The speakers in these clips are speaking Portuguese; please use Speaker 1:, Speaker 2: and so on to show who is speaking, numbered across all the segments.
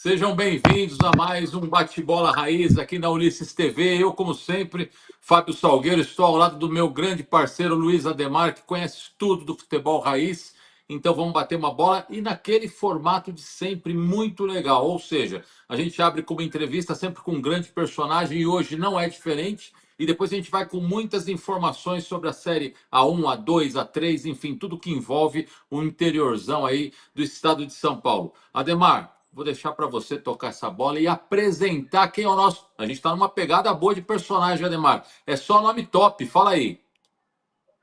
Speaker 1: Sejam bem-vindos a mais um Bate-Bola Raiz aqui na Ulisses TV. Eu, como sempre, Fábio Salgueiro, estou ao lado do meu grande parceiro Luiz Ademar, que conhece tudo do futebol raiz. Então vamos bater uma bola e naquele formato de sempre muito legal. Ou seja, a gente abre com uma entrevista sempre com um grande personagem e hoje não é diferente. E depois a gente vai com muitas informações sobre a série A1, A2, A3, enfim, tudo que envolve o interiorzão aí do estado de São Paulo. Ademar, vou deixar para você tocar essa bola e apresentar quem é o nosso. A gente está numa pegada boa de personagem, Ademar. É só nome top, fala aí.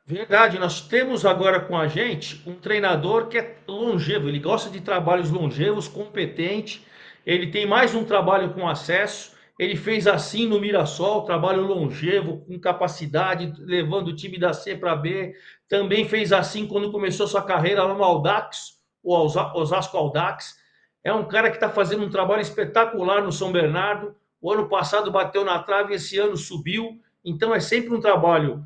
Speaker 2: Verdade, nós temos agora com a gente um treinador que é longevo, ele gosta de trabalhos longevos, competente, ele tem mais um trabalho com acesso, ele fez assim no Mirassol, trabalho longevo, com capacidade, levando o time da C para B, também fez assim quando começou sua carreira lá no Audax, o Osasco Audax, é um cara que está fazendo um trabalho espetacular no São Bernardo, o ano passado bateu na trave, esse ano subiu, então é sempre um trabalho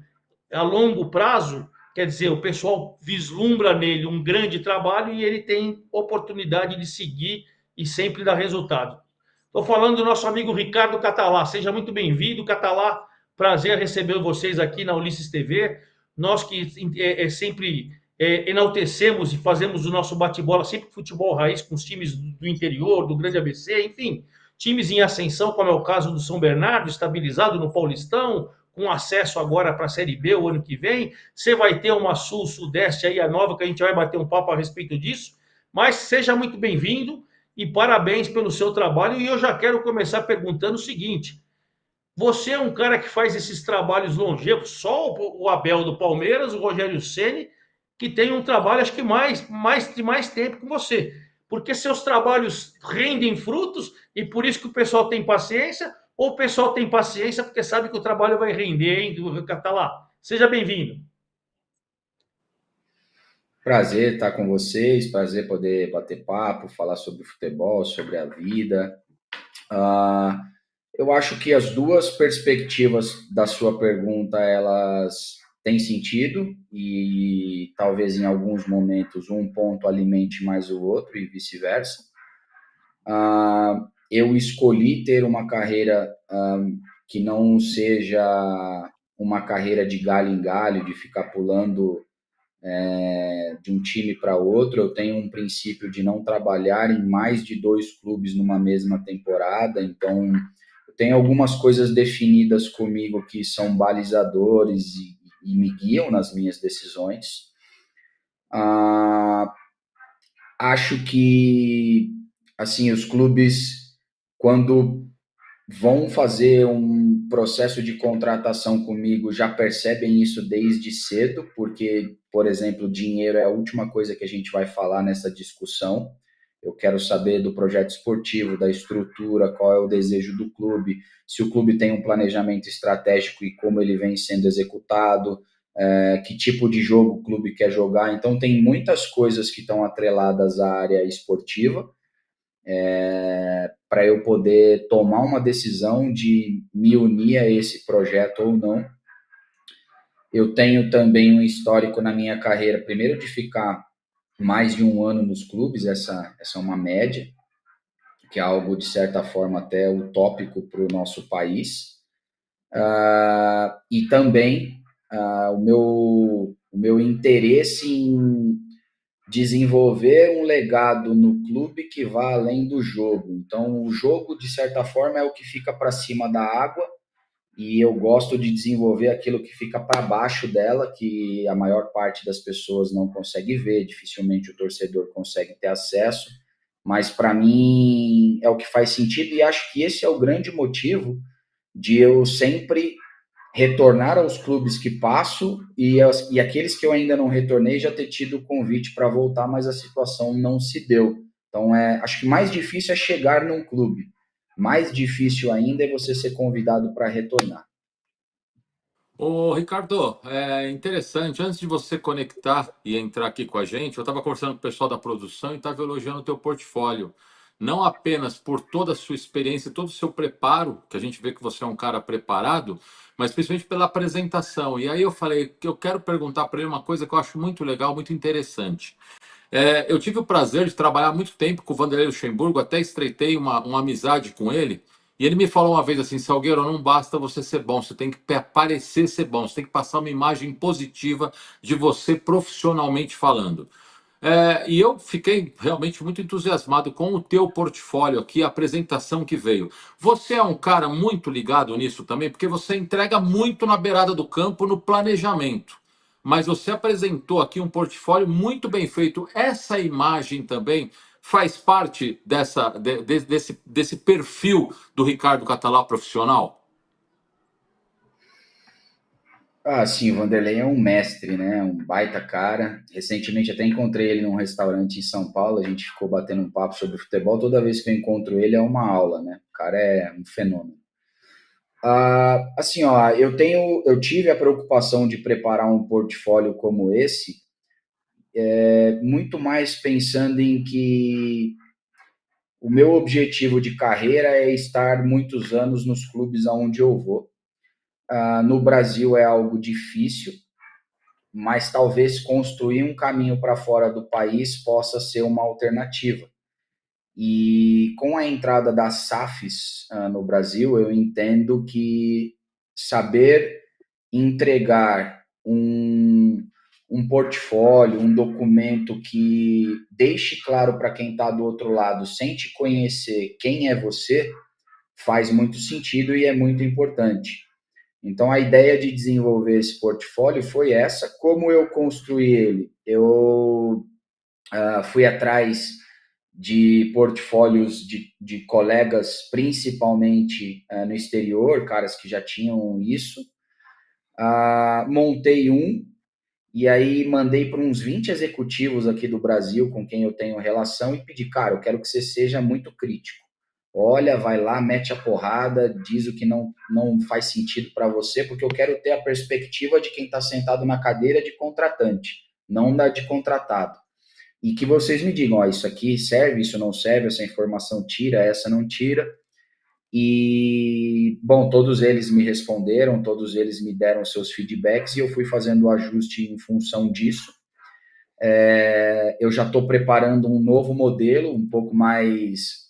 Speaker 2: a longo prazo, quer dizer, o pessoal vislumbra nele um grande trabalho e ele tem oportunidade de seguir e sempre dar resultado. Estou falando do nosso amigo Ricardo Catalá. Seja muito bem-vindo, Catalá. Prazer receber vocês aqui na Ulisses TV. Nós que sempre enaltecemos e fazemos o nosso bate-bola, sempre futebol raiz com os times do interior, do Grande ABC, enfim, times em ascensão, como é o caso do São Bernardo, estabilizado no Paulistão, com acesso agora para a Série B o ano que vem. Você vai ter uma Sul-Sudeste aí, a nova, que a gente vai bater um papo a respeito disso. Mas seja muito bem-vindo e parabéns pelo seu trabalho. E eu já quero começar perguntando o seguinte: você é um cara que faz esses trabalhos longevos, só o Abel do Palmeiras, o Rogério Ceni, que tem um trabalho, acho que de mais tempo que você. Porque seus trabalhos rendem frutos e por isso que o pessoal tem paciência, ou o pessoal tem paciência porque sabe que o trabalho vai render, hein, tá lá. Seja bem-vindo.
Speaker 3: Prazer estar com vocês, prazer poder bater papo, falar sobre futebol, sobre a vida. Ah, eu acho que as duas perspectivas da sua pergunta, elas têm sentido e talvez em alguns momentos um ponto alimente mais o outro e vice-versa. Eu escolhi ter uma carreira que não seja uma carreira de galho em galho, de ficar pulando de um time para outro. Eu tenho um princípio de não trabalhar em mais de 2 clubes numa mesma temporada, então eu tenho algumas coisas definidas comigo que são balizadores e me guiam nas minhas decisões. Acho que assim os clubes, quando vão fazer um processo de contratação comigo, já percebem isso desde cedo, porque, por exemplo, dinheiro é a última coisa que a gente vai falar nessa discussão. Eu quero saber do projeto esportivo, da estrutura, qual é o desejo do clube, se o clube tem um planejamento estratégico e como ele vem sendo executado, que tipo de jogo o clube quer jogar. Então, tem muitas coisas que estão atreladas à área esportiva, para eu poder tomar uma decisão de me unir a esse projeto ou não. Eu tenho também um histórico na minha carreira, primeiro de ficar mais de um ano nos clubes, essa é uma média, que é algo de certa forma até utópico para o nosso país. E também o meu interesse em desenvolver um legado no clube que vá além do jogo. Então, o jogo, de certa forma, é o que fica para cima da água, e eu gosto de desenvolver aquilo que fica para baixo dela, que a maior parte das pessoas não consegue ver, dificilmente o torcedor consegue ter acesso, mas para mim é o que faz sentido, e acho que esse é o grande motivo de eu sempre retornar aos clubes que passo e aqueles que eu ainda não retornei já ter tido o convite para voltar, mas a situação não se deu. Então, acho que mais difícil é chegar num clube. Mais difícil ainda é você ser convidado para retornar.
Speaker 1: Ô, Ricardo, é interessante. Antes de você conectar e entrar aqui com a gente, eu estava conversando com o pessoal da produção e estava elogiando o teu portfólio. Não apenas por toda a sua experiência, todo o seu preparo, que a gente vê que você é um cara preparado, mas principalmente pela apresentação. E aí eu falei que eu quero perguntar para ele uma coisa que eu acho muito legal, muito interessante. Eu tive o prazer de trabalhar muito tempo com o Vanderlei Luxemburgo, até estreitei uma amizade com ele. E ele me falou uma vez assim: Salgueiro, não basta você ser bom, você tem que parecer ser bom, você tem que passar uma imagem positiva de você profissionalmente falando. E eu fiquei realmente muito entusiasmado com o teu portfólio aqui, a apresentação que veio. Você é um cara muito ligado nisso também, porque você entrega muito na beirada do campo, no planejamento. Mas você apresentou aqui um portfólio muito bem feito. Essa imagem também faz parte desse perfil do Ricardo Catalá profissional?
Speaker 3: Ah, sim, o Vanderlei é um mestre, né? Um baita cara. Recentemente até encontrei ele num restaurante em São Paulo, a gente ficou batendo um papo sobre futebol. Toda vez que eu encontro ele é uma aula, né? O cara é um fenômeno. Assim, ó, eu tive a preocupação de preparar um portfólio como esse, muito mais pensando em que o meu objetivo de carreira é estar muitos anos nos clubes aonde eu vou. No Brasil é algo difícil, mas talvez construir um caminho para fora do país possa ser uma alternativa. E com a entrada das SAFs no Brasil, eu entendo que saber entregar um portfólio, um documento que deixe claro para quem está do outro lado, sem te conhecer quem é você, faz muito sentido e é muito importante. Então, a ideia de desenvolver esse portfólio foi essa. Como eu construí ele? Eu fui atrás de portfólios de colegas, principalmente no exterior, caras que já tinham isso. Montei um e aí mandei para uns 20 executivos aqui do Brasil com quem eu tenho relação e pedi, cara, eu quero que você seja muito crítico. Olha, vai lá, mete a porrada, diz o que não faz sentido para você, porque eu quero ter a perspectiva de quem está sentado na cadeira de contratante, não da de contratado. E que vocês me digam, ó, isso aqui serve, isso não serve, essa informação tira, essa não tira. E, bom, todos eles me responderam, todos eles me deram seus feedbacks e eu fui fazendo o ajuste em função disso. Eu já estou preparando um novo modelo, um pouco mais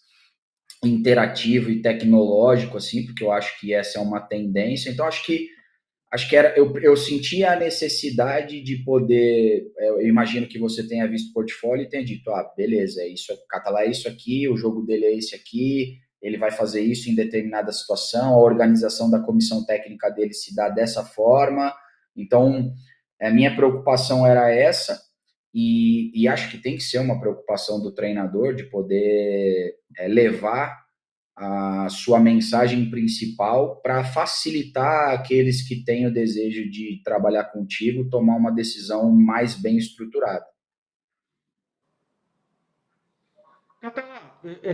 Speaker 3: interativo e tecnológico, assim, porque eu acho que essa é uma tendência. Então, acho que eu sentia a necessidade de poder. Eu imagino que você tenha visto o portfólio e tenha dito: beleza, isso, Catalá é isso aqui, o jogo dele é esse aqui, ele vai fazer isso em determinada situação, a organização da comissão técnica dele se dá dessa forma. Então, a minha preocupação era essa, e acho que tem que ser uma preocupação do treinador de poder levar a sua mensagem principal para facilitar aqueles que têm o desejo de trabalhar contigo tomar uma decisão mais bem estruturada.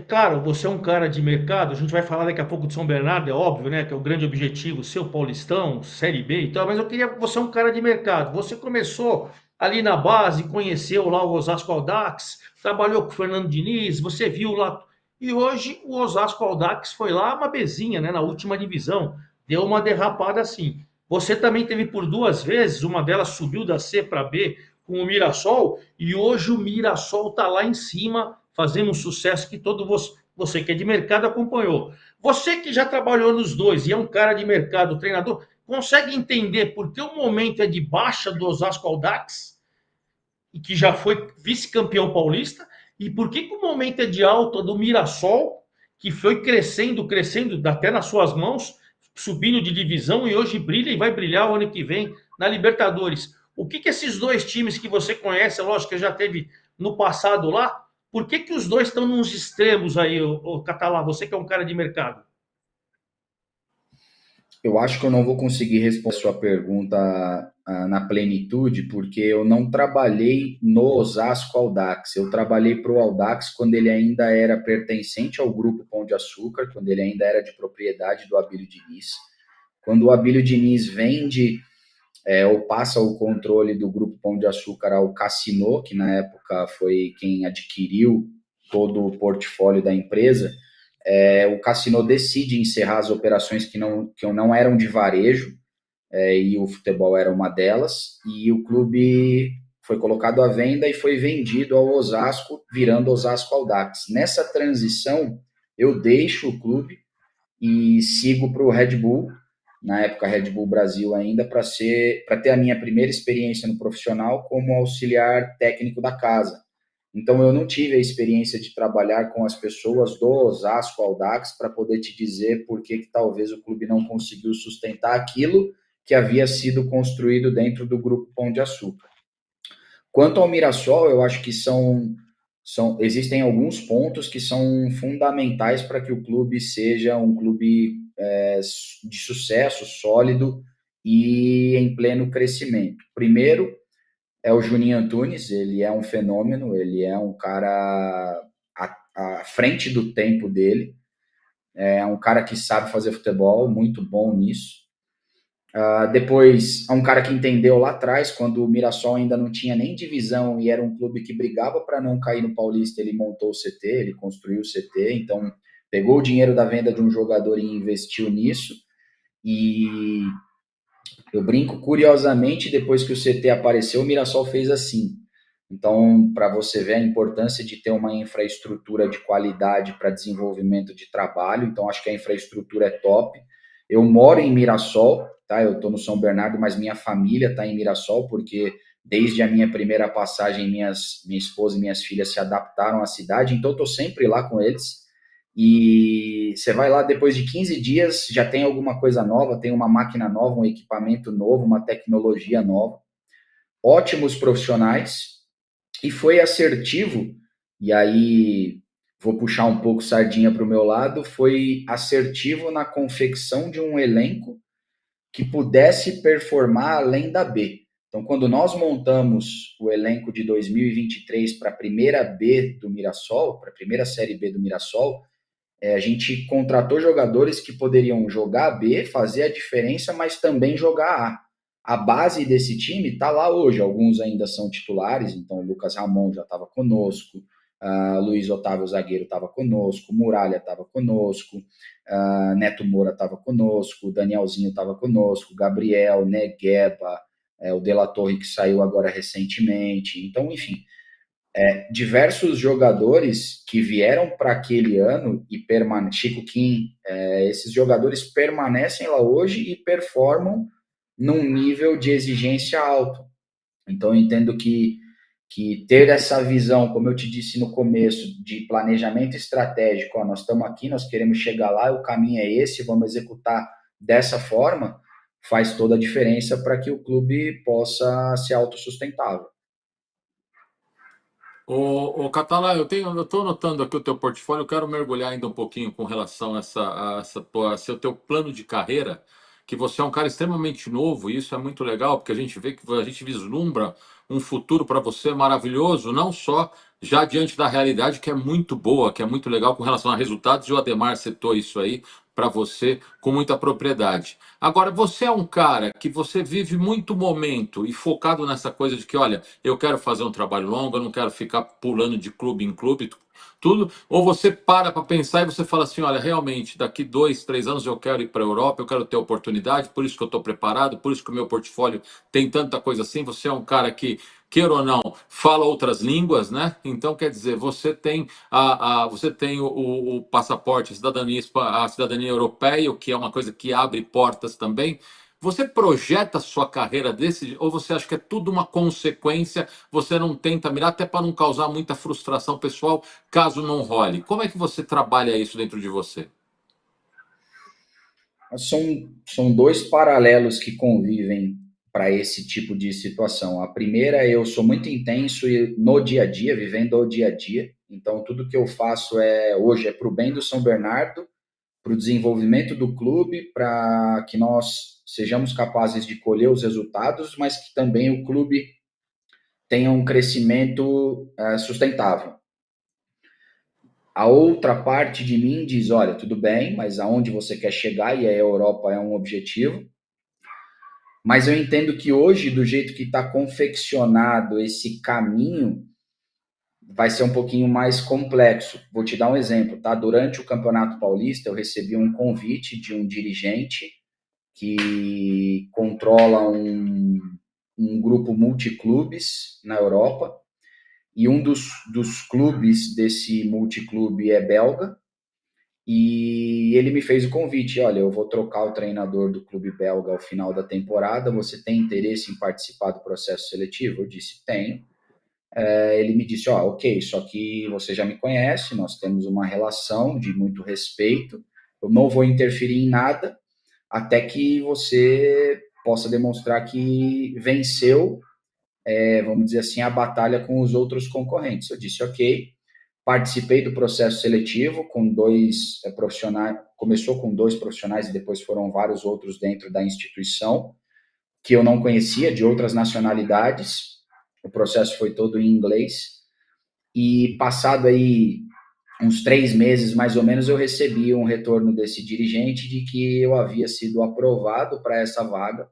Speaker 2: Claro, você é um cara de mercado, a gente vai falar daqui a pouco de São Bernardo, é óbvio, né? Que é o grande objetivo, seu Paulistão, Série B e tal, mas eu queria, você é um cara de mercado. Você começou ali na base, conheceu lá o Osasco Audax, trabalhou com o Fernando Diniz, você viu lá. E hoje o Osasco Audax foi lá uma bezinha, né? Na última divisão. Deu uma derrapada assim. Você também teve por duas vezes, uma delas subiu da C para B com o Mirassol, e hoje o Mirassol está lá em cima fazendo um sucesso que todo você que é de mercado acompanhou. Você que já trabalhou nos dois e é um cara de mercado, treinador, consegue entender por que o momento é de baixa do Osasco Audax, e que já foi vice-campeão paulista, e por que o momento é de alta do Mirassol, que foi crescendo, crescendo, até nas suas mãos, subindo de divisão e hoje brilha e vai brilhar o ano que vem na Libertadores. O que esses dois times que você conhece, lógico que já teve no passado lá, por que os dois estão nos extremos aí, o Catalá? Você que é um cara de mercado.
Speaker 3: Eu acho que eu não vou conseguir responder a sua pergunta na plenitude, porque eu não trabalhei no Osasco Audax. Eu trabalhei para o Audax quando ele ainda era pertencente ao Grupo Pão de Açúcar, quando ele ainda era de propriedade do Abílio Diniz. Quando o Abílio Diniz vende ou passa o controle do Grupo Pão de Açúcar ao Cassino, que na época foi quem adquiriu todo o portfólio da empresa, o Cassino decide encerrar as operações que não eram de varejo, e o futebol era uma delas, e o clube foi colocado à venda e foi vendido ao Osasco, virando Osasco Audax. Nessa transição, eu deixo o clube e sigo para o Red Bull, na época Red Bull Brasil ainda, para ter a minha primeira experiência no profissional como auxiliar técnico da casa. Então eu não tive a experiência de trabalhar com as pessoas do Osasco Audax para poder te dizer por que talvez o clube não conseguiu sustentar aquilo que havia sido construído dentro do grupo Pão de Açúcar. Quanto ao Mirassol, eu acho que existem alguns pontos que são fundamentais para que o clube seja um clube de sucesso, sólido e em pleno crescimento. Primeiro, é o Juninho Antunes, ele é um fenômeno, ele é um cara à frente do tempo dele, é um cara que sabe fazer futebol, muito bom nisso. Depois, é um cara que entendeu lá atrás, quando o Mirassol ainda não tinha nem divisão e era um clube que brigava para não cair no Paulista, ele montou o CT, ele construiu o CT, então pegou o dinheiro da venda de um jogador e investiu nisso. E eu brinco, curiosamente, depois que o CT apareceu, o Mirassol fez assim. Então, para você ver a importância de ter uma infraestrutura de qualidade para desenvolvimento de trabalho, então acho que a infraestrutura é top. Eu moro em Mirassol, tá? Eu estou no São Bernardo, mas minha família está em Mirassol, porque desde a minha primeira passagem, minha esposa e minhas filhas se adaptaram à cidade, então eu estou sempre lá com eles. E você vai lá, depois de 15 dias, já tem alguma coisa nova, tem uma máquina nova, um equipamento novo, uma tecnologia nova. Ótimos profissionais, e foi assertivo, e aí vou puxar um pouco sardinha para o meu lado, foi assertivo na confecção de um elenco que pudesse performar além da B. Então, quando nós montamos o elenco de 2023 para a primeira B do Mirassol, para a primeira Série B do Mirassol, a gente contratou jogadores que poderiam jogar B, fazer a diferença, mas também jogar A. A base desse time está lá hoje. Alguns ainda são titulares, então o Lucas Ramon já estava conosco, Luiz Otávio Zagueiro estava conosco, Muralha estava conosco, Neto Moura estava conosco, Danielzinho estava conosco, Gabriel, Negueba, o De La Torre que saiu agora recentemente. Então, enfim, diversos jogadores que vieram para aquele ano e Chico Kim, esses jogadores permanecem lá hoje e performam num nível de exigência alto. Então, eu entendo que ter essa visão, como eu te disse no começo, de planejamento estratégico, nós estamos aqui, nós queremos chegar lá, o caminho é esse, vamos executar dessa forma, faz toda a diferença para que o clube possa ser autossustentável.
Speaker 1: Ô Catalá, eu estou anotando aqui o teu portfólio, eu quero mergulhar ainda um pouquinho com relação a seu teu plano de carreira, que você é um cara extremamente novo, e isso é muito legal, porque a gente vê que a gente vislumbra um futuro para você maravilhoso, não só já diante da realidade, que é muito boa, que é muito legal com relação a resultados, e o Ademar citou isso aí para você com muita propriedade. Agora, você é um cara que você vive muito momento e focado nessa coisa de que, olha, eu quero fazer um trabalho longo, eu não quero ficar pulando de clube em clube, tudo. Ou você para pensar e você fala assim, olha, realmente, daqui 2, 3 anos eu quero ir para a Europa, eu quero ter oportunidade, por isso que eu estou preparado, por isso que o meu portfólio tem tanta coisa assim. Você é um cara que, queira ou não, fala outras línguas, né? Então, quer dizer, você tem você tem o passaporte, a cidadania europeia, o que é uma coisa que abre portas também. Você projeta a sua carreira desse, ou você acha que é tudo uma consequência, você não tenta mirar, até para não causar muita frustração pessoal, caso não role? Como é que você trabalha isso dentro de você?
Speaker 3: São dois paralelos que convivem para esse tipo de situação. A primeira, eu sou muito intenso no dia a dia, vivendo o dia a dia. Então, tudo que eu faço hoje é para o bem do São Bernardo, para o desenvolvimento do clube, para que nós sejamos capazes de colher os resultados, mas que também o clube tenha um crescimento sustentável. A outra parte de mim diz, olha, tudo bem, mas aonde você quer chegar, e a Europa é um objetivo, mas eu entendo que hoje, do jeito que está confeccionado esse caminho, vai ser um pouquinho mais complexo. Vou te dar um exemplo, tá? Durante o Campeonato Paulista, eu recebi um convite de um dirigente que controla um grupo multiclubes na Europa, e um dos clubes desse multiclube é belga, e ele me fez o convite, olha, eu vou trocar o treinador do clube belga ao final da temporada, você tem interesse em participar do processo seletivo? Eu disse, tenho. Ele me disse, ok, só que você já me conhece, nós temos uma relação de muito respeito, eu não vou interferir em nada até que você possa demonstrar que venceu, vamos dizer assim, a batalha com os outros concorrentes. Eu disse, ok, participei do processo seletivo com 2 profissionais, começou com 2 profissionais e depois foram vários outros dentro da instituição, que eu não conhecia, de outras nacionalidades. O processo foi todo em inglês. E passado aí uns 3 meses, mais ou menos, eu recebi um retorno desse dirigente de que eu havia sido aprovado para essa vaga.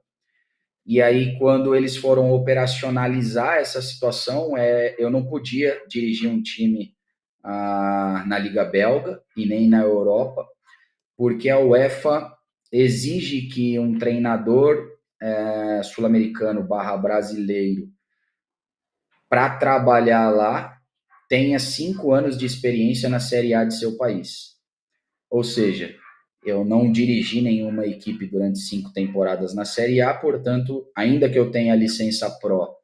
Speaker 3: E aí, quando eles foram operacionalizar essa situação, eu não podia dirigir um time na Liga Belga e nem na Europa, porque a UEFA exige que um treinador sul-americano / brasileiro, para trabalhar lá, tenha 5 anos de experiência na Série A de seu país. Ou seja, eu não dirigi nenhuma equipe durante 5 temporadas na Série A, portanto, ainda que eu tenha a licença Pro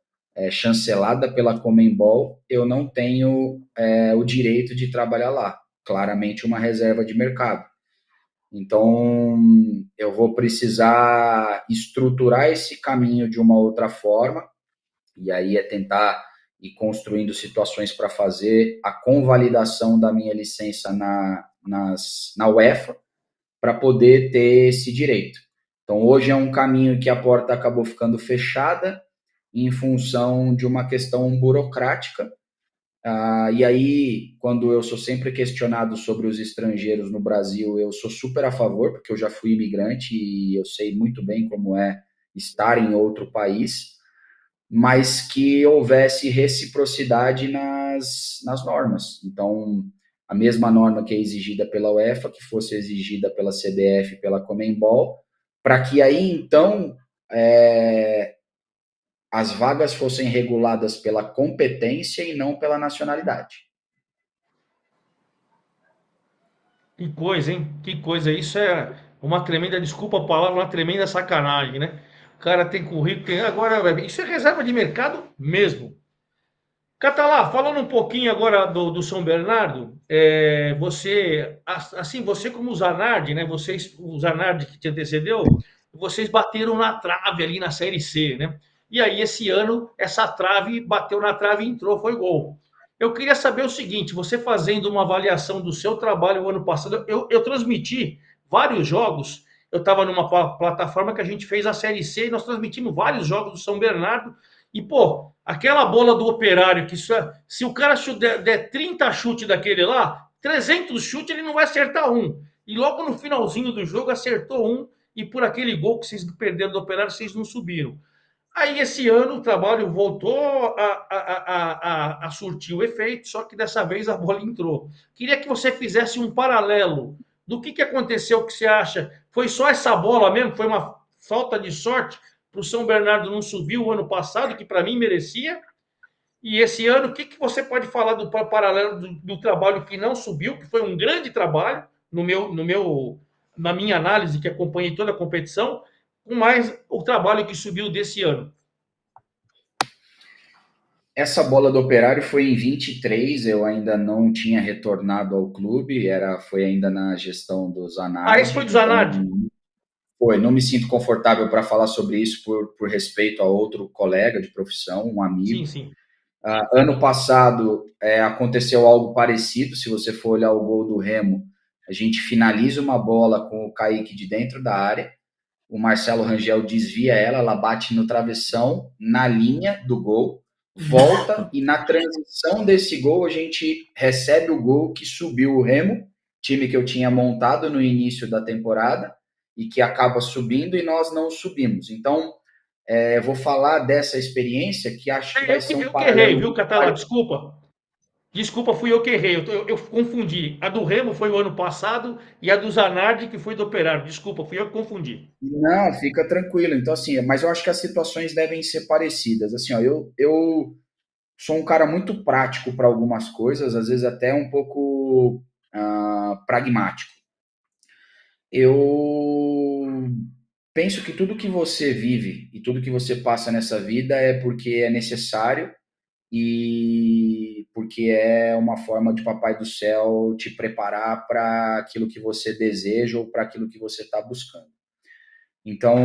Speaker 3: chancelada pela Conmebol, eu não tenho o direito de trabalhar lá. Claramente uma reserva de mercado. Então, eu vou precisar estruturar esse caminho de uma outra forma, e aí é tentar ir construindo situações para fazer a convalidação da minha licença na UEFA, para poder ter esse direito. Então, hoje é um caminho que a porta acabou ficando fechada em função de uma questão burocrática. E aí, quando eu sou sempre questionado sobre os estrangeiros no Brasil, eu sou super a favor, porque eu já fui imigrante e eu sei muito bem como é estar em outro país, mas que houvesse reciprocidade nas normas. Então, a mesma norma que é exigida pela UEFA, que fosse exigida pela CBF, pela Conmebol, para que aí, então, as vagas fossem reguladas pela competência e não pela nacionalidade.
Speaker 2: Que coisa, hein? Que coisa. Isso é uma tremenda, desculpa a palavra, uma tremenda sacanagem, né? O cara tem currículo, agora, isso é reserva de mercado mesmo. Catalá, falando um pouquinho agora do São Bernardo, você como o Zanardi, né? O Zanardi que te antecedeu, vocês bateram na trave ali na Série C, né? E aí esse ano essa trave bateu na trave e entrou, foi gol. Eu queria saber o seguinte: você fazendo uma avaliação do seu trabalho o ano passado, eu transmiti vários jogos. Eu estava numa plataforma que a gente fez a Série C e nós transmitimos vários jogos do São Bernardo. E, pô, aquela bola do Operário, que se o cara der 30 chutes daquele lá, 300 chutes, ele não vai acertar um. E logo no finalzinho do jogo acertou um, e por aquele gol que vocês perderam do Operário, vocês não subiram. Aí esse ano o trabalho voltou a surtir o efeito, só que dessa vez a bola entrou. Queria que você fizesse um paralelo do que aconteceu, que você acha. Foi só essa bola mesmo? Foi uma falta de sorte para o São Bernardo não subir o ano passado, que para mim merecia? E esse ano, o que você pode falar do paralelo do trabalho que não subiu, que foi um grande trabalho, na minha análise, que acompanhei toda a competição, com mais o trabalho que subiu desse ano?
Speaker 3: Essa bola do Operário foi em 23, eu ainda não tinha retornado ao clube, foi ainda na gestão do Zanardi.
Speaker 2: Esse foi do Zanardi?
Speaker 3: Então, não me sinto confortável para falar sobre isso por respeito a outro colega de profissão, um amigo.
Speaker 2: Sim, sim.
Speaker 3: Ano passado aconteceu algo parecido, se você for olhar o gol do Remo, a gente finaliza uma bola com o Kaique de dentro da área, o Marcelo Rangel desvia ela bate no travessão, na linha do gol, volta e na transição desse gol a gente recebe o gol que subiu o Remo, time que eu tinha montado no início da temporada e que acaba subindo e nós não subimos. Então, vou falar dessa experiência que acho que vai ser um paralelo.
Speaker 2: Eu que errei, viu, Catalá? Desculpa. Desculpa, fui eu que errei. Eu confundi. A do Remo foi o ano passado e a do Zanardi que foi do Operário. Desculpa, fui eu que confundi.
Speaker 3: Não, fica tranquilo. Então, assim, mas eu acho que as situações devem ser parecidas. Assim, ó, eu sou um cara muito prático para algumas coisas, às vezes até um pouco pragmático. Eu penso que tudo que você vive e tudo que você passa nessa vida é porque é necessário e porque é uma forma de Papai do Céu te preparar para aquilo que você deseja ou para aquilo que você está buscando. Então,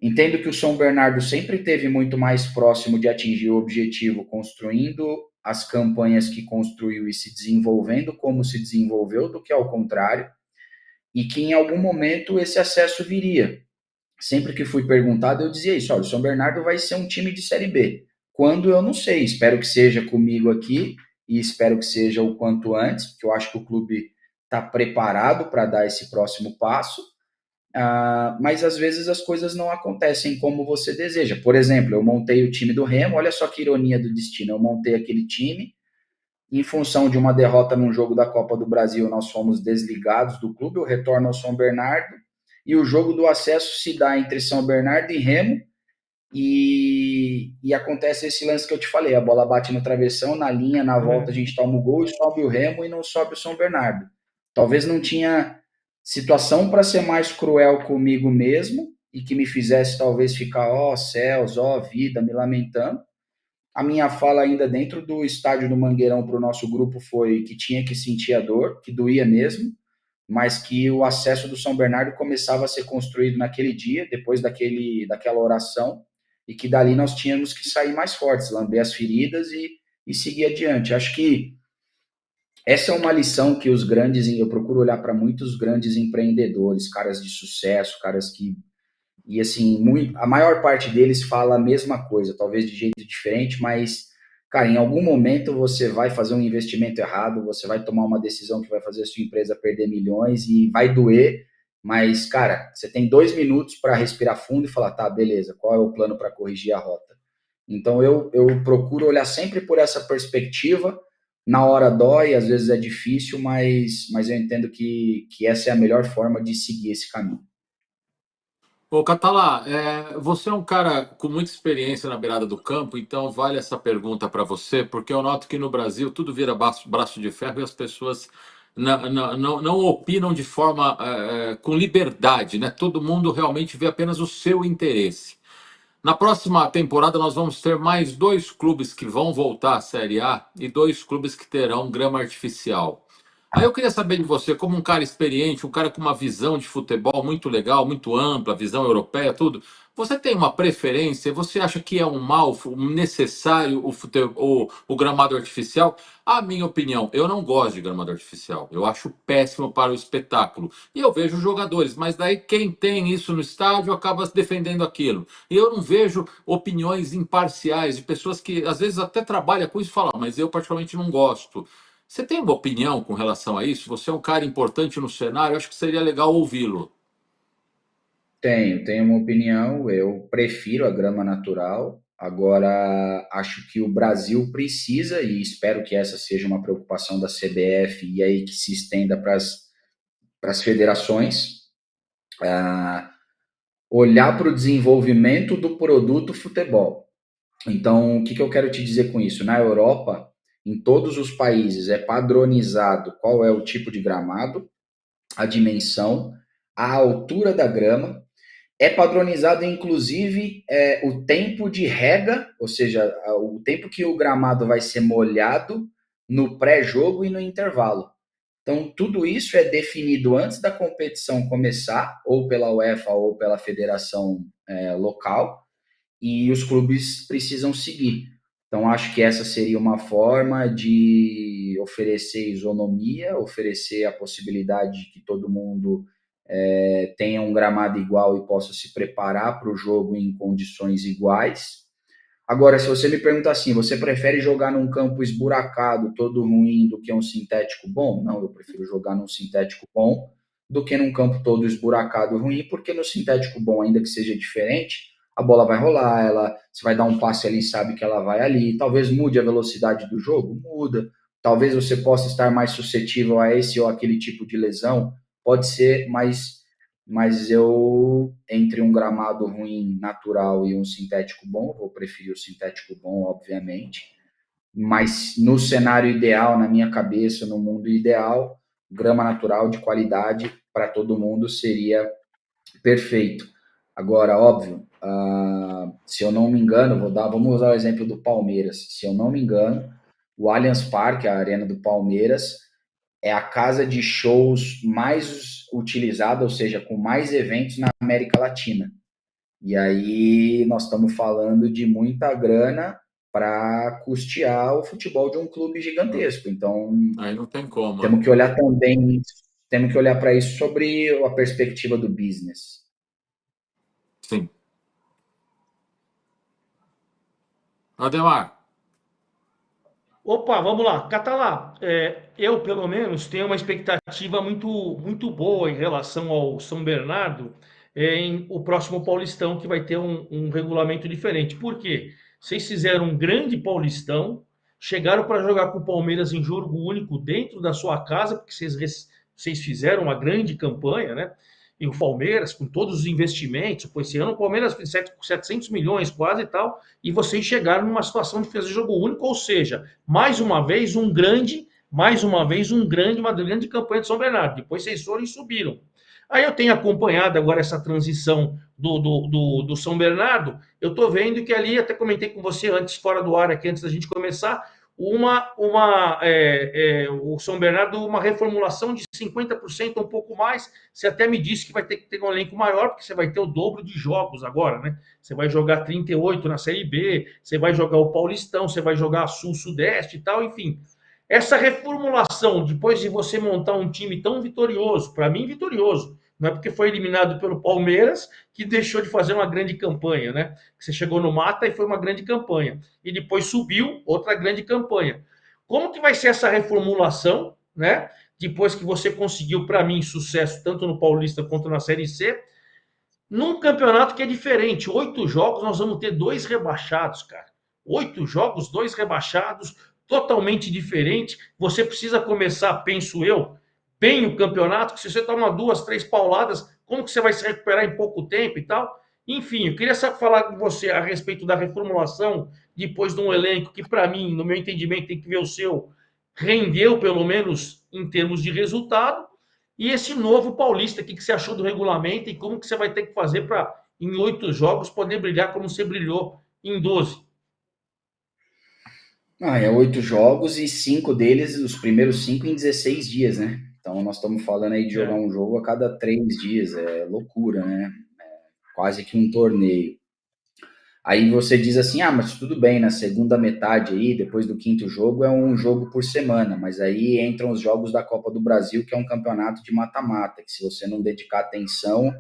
Speaker 3: entendo que o São Bernardo sempre teve muito mais próximo de atingir o objetivo, construindo as campanhas que construiu e se desenvolvendo como se desenvolveu, do que ao contrário, e que em algum momento esse acesso viria. Sempre que fui perguntado, eu dizia isso: olha, o São Bernardo vai ser um time de Série B. Quando eu não sei, espero que seja comigo aqui e espero que seja o quanto antes, porque eu acho que o clube está preparado para dar esse próximo passo. Mas às vezes as coisas não acontecem como você deseja. Por exemplo, eu montei o time do Remo, olha só que ironia do destino. Eu montei aquele time, em função de uma derrota num jogo da Copa do Brasil, nós fomos desligados do clube, eu retorno ao São Bernardo, e o jogo do acesso se dá entre São Bernardo e Remo, e acontece esse lance que eu te falei, a bola bate no travessão, na linha, na volta a gente toma o gol, e sobe o Remo e não sobe o São Bernardo. Talvez não tinha situação para ser mais cruel comigo mesmo, e que me fizesse talvez ficar, ó céus, ó vida, me lamentando. A minha fala ainda dentro do estádio do Mangueirão para o nosso grupo foi que tinha que sentir a dor, que doía mesmo, mas que o acesso do São Bernardo começava a ser construído naquele dia, depois daquela oração, e que dali nós tínhamos que sair mais fortes, lamber as feridas e seguir adiante. Acho que essa é uma lição que os grandes, eu procuro olhar para muitos grandes empreendedores, caras de sucesso, caras que e assim, a maior parte deles fala a mesma coisa, talvez de jeito diferente, mas, cara, em algum momento você vai fazer um investimento errado, você vai tomar uma decisão que vai fazer a sua empresa perder milhões e vai doer, mas, cara, você tem 2 minutos para respirar fundo e falar, tá, beleza, qual é o plano para corrigir a rota? Então eu procuro olhar sempre por essa perspectiva. Na hora dói, às vezes é difícil, mas eu entendo que essa é a melhor forma de seguir esse caminho.
Speaker 1: Ô, Catalá, você é um cara com muita experiência na beirada do campo, então vale essa pergunta para você, porque eu noto que no Brasil tudo vira braço de ferro e as pessoas não opinam de forma com liberdade, né? Todo mundo realmente vê apenas o seu interesse. Na próxima temporada, nós vamos ter mais dois clubes que vão voltar à Série A e dois clubes que terão grama artificial. Aí eu queria saber de você, como um cara experiente, um cara com uma visão de futebol muito legal, muito ampla, visão europeia, tudo. Você tem uma preferência? Você acha que é um mal, um necessário o gramado artificial? A minha opinião, eu não gosto de gramado artificial. Eu acho péssimo para o espetáculo. E eu vejo jogadores, mas daí quem tem isso no estádio acaba defendendo aquilo. E eu não vejo opiniões imparciais de pessoas que às vezes até trabalham com isso e falam, mas eu particularmente não gosto. Você tem uma opinião com relação a isso? Você é um cara importante no cenário, acho que seria legal ouvi-lo.
Speaker 3: Tenho uma opinião. Eu prefiro a grama natural. Agora, acho que o Brasil precisa, e espero que essa seja uma preocupação da CBF e aí que se estenda para as federações, olhar para o desenvolvimento do produto futebol. Então, o que eu quero te dizer com isso? Na Europa, em todos os países, é padronizado qual é o tipo de gramado, a dimensão, a altura da grama. É padronizado, inclusive, o tempo de rega, ou seja, o tempo que o gramado vai ser molhado no pré-jogo e no intervalo. Então, tudo isso é definido antes da competição começar, ou pela UEFA ou pela federação local, e os clubes precisam seguir. Então, acho que essa seria uma forma de oferecer isonomia, oferecer a possibilidade de que todo mundo tenha um gramado igual e possa se preparar para o jogo em condições iguais. Agora, se você me pergunta assim, você prefere jogar num campo esburacado, todo ruim, do que um sintético bom? Não, eu prefiro jogar num sintético bom do que num campo todo esburacado ruim, porque no sintético bom, ainda que seja diferente, a bola vai rolar, você vai dar um passe ali, sabe que ela vai ali, talvez mude a velocidade do jogo, muda, talvez você possa estar mais suscetível a esse ou aquele tipo de lesão, pode ser, mas eu, entre um gramado ruim natural e um sintético bom, vou preferir o sintético bom, obviamente, mas no cenário ideal, na minha cabeça, no mundo ideal, grama natural de qualidade para todo mundo seria perfeito. Agora, óbvio, se eu não me engano, vamos usar o exemplo do Palmeiras. Se eu não me engano, o Allianz Parque, a arena do Palmeiras, é a casa de shows mais utilizada, ou seja, com mais eventos na América Latina. E aí nós estamos falando de muita grana para custear o futebol de um clube gigantesco. Então,
Speaker 1: Aí não tem como.
Speaker 3: temos que olhar também, temos que olhar para isso sobre a perspectiva do business.
Speaker 1: Sim. Ademar.
Speaker 2: Opa, vamos lá. Catalá, eu pelo menos tenho uma expectativa muito boa em relação ao São Bernardo em o próximo Paulistão, que vai ter um regulamento diferente. Por quê? Vocês fizeram um grande Paulistão, chegaram para jogar com o Palmeiras em jogo único dentro da sua casa, porque vocês fizeram uma grande campanha, né? E o Palmeiras, com todos os investimentos, pois esse ano o Palmeiras fez 700 milhões quase e tal, e vocês chegaram numa situação de fazer jogo único, ou seja, mais uma vez uma grande campanha de São Bernardo. Depois vocês foram e subiram. Aí eu tenho acompanhado agora essa transição do São Bernardo. Eu estou vendo que ali, até comentei com você antes, fora do ar, aqui antes da gente começar, o São Bernardo, uma reformulação de 50%, um pouco mais. Você até me disse que vai ter que ter um elenco maior, porque você vai ter o dobro de jogos agora, né? Você vai jogar 38 na Série B, você vai jogar o Paulistão, você vai jogar a Sul-Sudeste e tal, enfim. Essa reformulação, depois de você montar um time tão vitorioso, para mim vitorioso, não é porque foi eliminado pelo Palmeiras que deixou de fazer uma grande campanha, né? Você chegou no mata e foi uma grande campanha. E depois subiu, outra grande campanha. Como que vai ser essa reformulação, né? Depois que você conseguiu, para mim, sucesso tanto no Paulista quanto na Série C, num campeonato que é diferente. 8 jogos, nós vamos ter 2 rebaixados, cara. 8 jogos, 2 rebaixados, totalmente diferente. Você precisa começar, penso eu, bem o campeonato, que se você toma 2, 3 pauladas, como que você vai se recuperar em pouco tempo e tal? Enfim, eu queria falar com você a respeito da reformulação depois de um elenco que, para mim, no meu entendimento, tem que ver o seu, rendeu pelo menos em termos de resultado. E esse novo Paulista, o que você achou do regulamento e como que você vai ter que fazer para, em 8 jogos, poder brilhar como você brilhou em 12?
Speaker 3: É 8 jogos e 5 deles, os primeiros 5 em 16 dias, né? Então nós estamos falando aí de jogar um jogo a cada 3 dias, é loucura, né? Quase que um torneio. Aí você diz assim, mas tudo bem, na segunda metade aí, depois do quinto jogo, é um jogo por semana, mas aí entram os jogos da Copa do Brasil, que é um campeonato de mata-mata, que se você não dedicar atenção,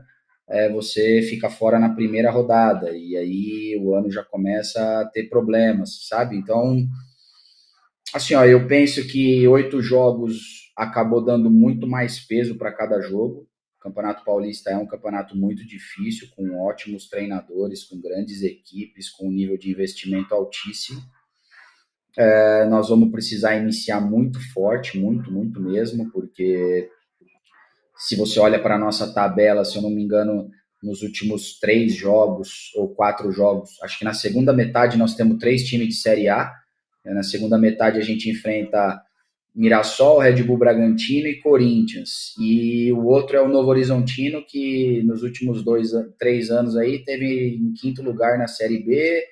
Speaker 3: você fica fora na primeira rodada, e aí o ano já começa a ter problemas, sabe? Então, assim, eu penso que 8 jogos acabou dando muito mais peso para cada jogo. O Campeonato Paulista é um campeonato muito difícil, com ótimos treinadores, com grandes equipes, com um nível de investimento altíssimo. Nós vamos precisar iniciar muito forte, muito, muito mesmo, porque se você olha para a nossa tabela, se eu não me engano, nos últimos 3 jogos ou 4 jogos, acho que na segunda metade nós temos 3 times de Série A. Na segunda metade a gente enfrenta Mirassol, Red Bull Bragantino e Corinthians. E o outro é o Novo Horizontino, que nos últimos 3 anos aí teve em quinto lugar na Série B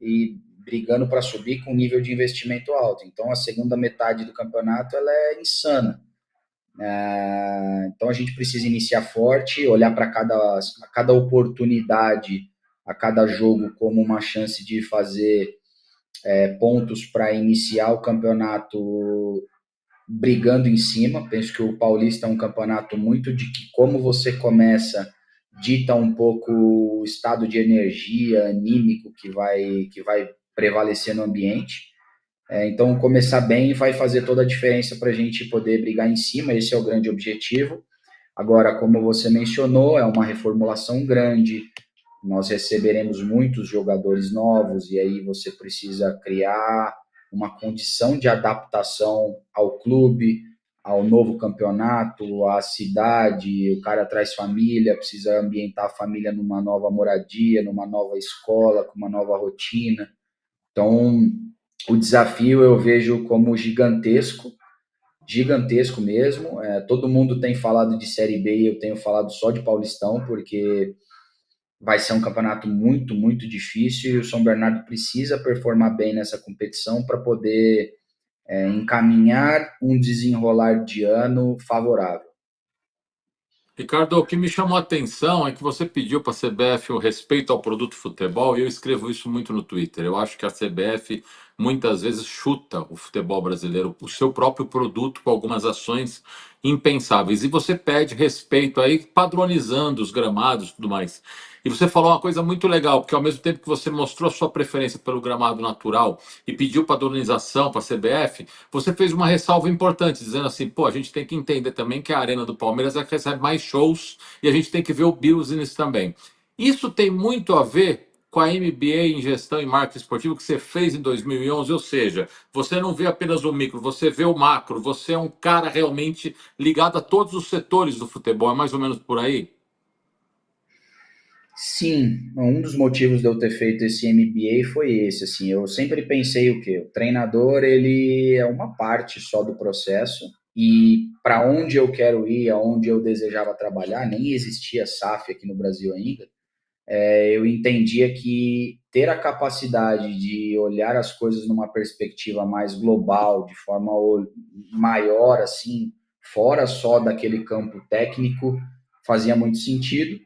Speaker 3: e brigando para subir com um nível de investimento alto. Então a segunda metade do campeonato ela é insana. Então a gente precisa iniciar forte, olhar para cada oportunidade, a cada jogo como uma chance de fazer pontos para iniciar o campeonato brigando em cima. Penso que o Paulista é um campeonato muito de que como você começa dita um pouco o estado de energia anímico que vai prevalecer no ambiente. Então, começar bem vai fazer toda a diferença para a gente poder brigar em cima, esse é o grande objetivo. Agora, como você mencionou, é uma reformulação grande, nós receberemos muitos jogadores novos e aí você precisa criar uma condição de adaptação ao clube, ao novo campeonato, à cidade. O cara traz família, precisa ambientar a família numa nova moradia, numa nova escola, com uma nova rotina. Então, o desafio eu vejo como gigantesco, gigantesco mesmo. Todo mundo tem falado de Série B e eu tenho falado só de Paulistão, porque vai ser um campeonato muito, muito difícil e o São Bernardo precisa performar bem nessa competição para poder encaminhar um desenrolar de ano favorável.
Speaker 1: Ricardo, o que me chamou a atenção é que você pediu para a CBF o respeito ao produto futebol, e eu escrevo isso muito no Twitter. Eu acho que a CBF muitas vezes chuta o futebol brasileiro, o seu próprio produto, com algumas ações impensáveis. E você pede respeito aí, padronizando os gramados e tudo mais. E você falou uma coisa muito legal, porque ao mesmo tempo que você mostrou a sua preferência pelo gramado natural e pediu padronização para a CBF, você fez uma ressalva importante, dizendo assim, pô, a gente tem que entender também que a Arena do Palmeiras é que recebe mais shows e a gente tem que ver o business também. Isso tem muito a ver com a MBA em Gestão e Marketing Esportivo que você fez em 2011, ou seja, você não vê apenas o micro, você vê o macro, você é um cara realmente ligado a todos os setores do futebol, é mais ou menos por aí?
Speaker 3: Sim, um dos motivos de eu ter feito esse MBA foi esse, assim, eu sempre pensei o quê? O treinador, ele é uma parte só do processo e para onde eu quero ir, aonde eu desejava trabalhar, nem existia SAF aqui no Brasil ainda, eu entendia que ter a capacidade de olhar as coisas numa perspectiva mais global, de forma maior, assim, fora só daquele campo técnico, fazia muito sentido.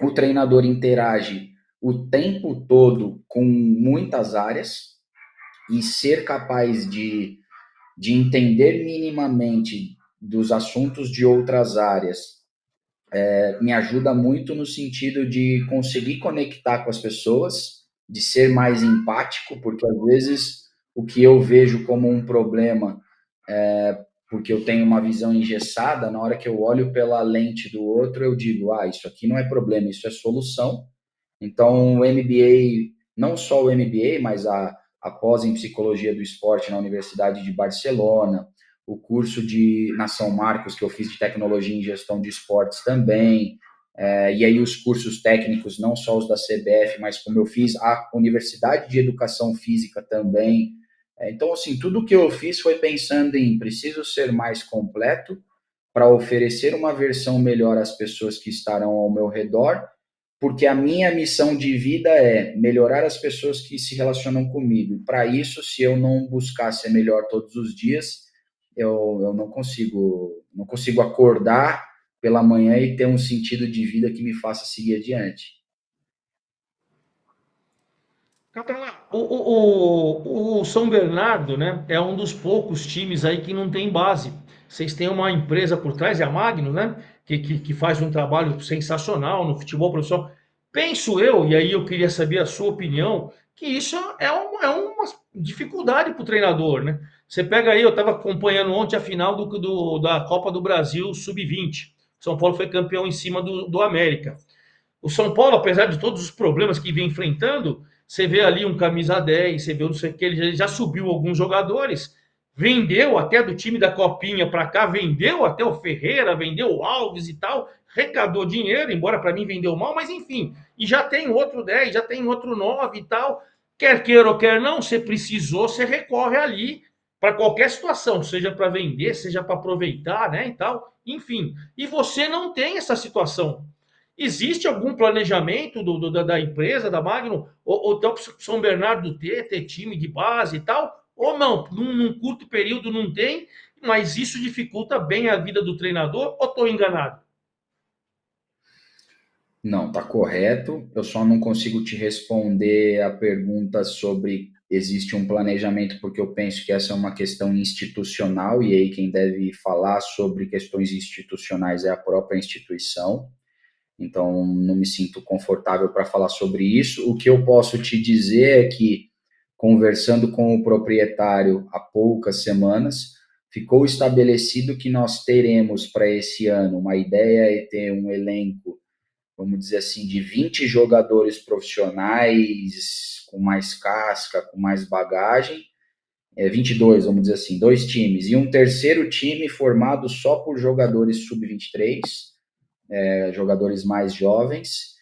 Speaker 3: O treinador interage o tempo todo com muitas áreas e ser capaz de entender minimamente dos assuntos de outras áreas me ajuda muito no sentido de conseguir conectar com as pessoas, de ser mais empático, porque às vezes o que eu vejo como um problema, porque eu tenho uma visão engessada, na hora que eu olho pela lente do outro, eu digo, isso aqui não é problema, isso é solução. Então, o MBA, não só o MBA, mas a pós em Psicologia do Esporte na Universidade de Barcelona, o curso na São Marcos, que eu fiz de Tecnologia em Gestão de Esportes também, e aí os cursos técnicos, não só os da CBF, mas como eu fiz a Universidade de Educação Física também. Então, assim, tudo que eu fiz foi pensando em preciso ser mais completo para oferecer uma versão melhor às pessoas que estarão ao meu redor, porque a minha missão de vida é melhorar as pessoas que se relacionam comigo. Para isso, se eu não buscar ser melhor todos os dias, eu não consigo acordar pela manhã e ter um sentido de vida que me faça seguir adiante.
Speaker 2: Catalá, o São Bernardo, né, é um dos poucos times aí que não tem base. Vocês têm uma empresa por trás, é a Magno, né, que faz um trabalho sensacional no futebol profissional. Penso eu, e aí eu queria saber a sua opinião, que isso é uma dificuldade para o treinador, né? Você pega aí, eu estava acompanhando ontem a final da Copa do Brasil Sub-20. São Paulo foi campeão em cima do América. O São Paulo, apesar de todos os problemas que vem enfrentando, você vê ali um camisa 10, você vê não sei o que, ele já subiu alguns jogadores, vendeu até do time da Copinha para cá, vendeu até o Ferreira, vendeu o Alves e tal, arrecadou dinheiro, embora para mim vendeu mal, mas enfim, e já tem outro 10, já tem outro 9 e tal. Quer queira ou quer não, você precisou, você recorre ali para qualquer situação, seja para vender, seja para aproveitar, né, e tal, enfim. E você não tem essa situação. Existe algum planejamento da empresa, da Magno, ou então São Bernardo ter time de base e tal? Ou não, num curto período não tem, mas isso dificulta bem a vida do treinador, ou estou enganado?
Speaker 3: Não, está correto. Eu só não consigo te responder a pergunta sobre existe um planejamento, porque eu penso que essa é uma questão institucional, e aí quem deve falar sobre questões institucionais é a própria instituição. Então, não me sinto confortável para falar sobre isso. O que eu posso te dizer é que, conversando com o proprietário há poucas semanas, ficou estabelecido que nós teremos para esse ano uma ideia é ter um elenco vamos dizer assim, de 20 jogadores profissionais com mais casca, com mais bagagem, 22, vamos dizer assim, 2 times, e um terceiro time formado só por jogadores sub-23, jogadores mais jovens,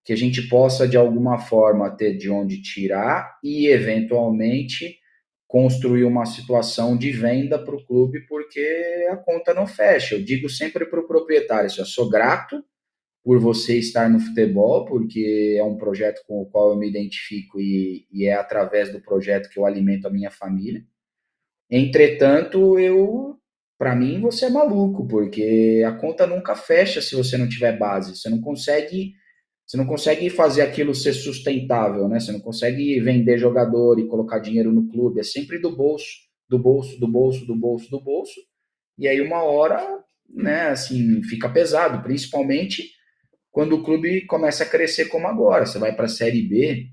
Speaker 3: que a gente possa, de alguma forma, ter de onde tirar e, eventualmente, construir uma situação de venda para o clube, porque a conta não fecha. Eu digo sempre para o proprietário, eu sou grato por você estar no futebol, porque é um projeto com o qual eu me identifico e é através do projeto que eu alimento a minha família. Entretanto, para mim, você é maluco, porque a conta nunca fecha se você não tiver base. Você não consegue fazer aquilo ser sustentável, né? Você não consegue vender jogador e colocar dinheiro no clube. É sempre do bolso, do bolso, do bolso, do bolso, do bolso. E aí uma hora, né, assim, fica pesado, principalmente quando o clube começa a crescer como agora. Você vai para a Série B,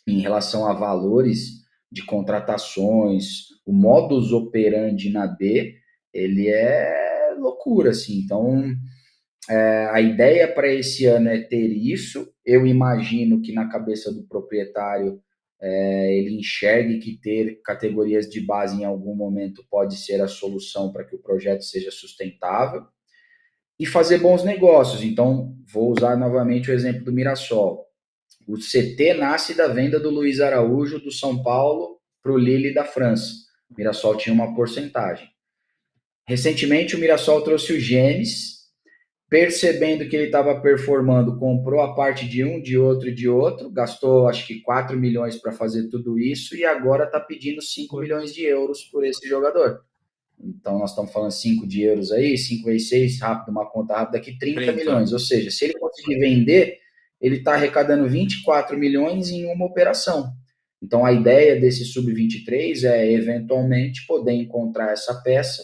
Speaker 3: em relação a valores de contratações, o modus operandi na B, ele é loucura, assim. Então, a ideia para esse ano é ter isso. Eu imagino que na cabeça do proprietário ele enxergue que ter categorias de base em algum momento pode ser a solução para que o projeto seja sustentável e fazer bons negócios. Então, vou usar novamente o exemplo do Mirassol. O CT nasce da venda do Luiz Araújo do São Paulo para o Lille da França. O Mirassol tinha uma porcentagem. Recentemente, o Mirassol trouxe o Genes, percebendo que ele estava performando, comprou a parte de um, de outro e de outro, gastou acho que 4 milhões para fazer tudo isso e agora está pedindo 5 milhões de euros por esse jogador. Então, nós estamos falando 5 de euros aí, 5 vezes 6, rápido, uma conta rápida aqui, 30
Speaker 1: 30.
Speaker 3: milhões. Ou seja, se ele conseguir vender, ele está arrecadando 24 milhões em uma operação. Então, a ideia desse sub-23 é, eventualmente, poder encontrar essa peça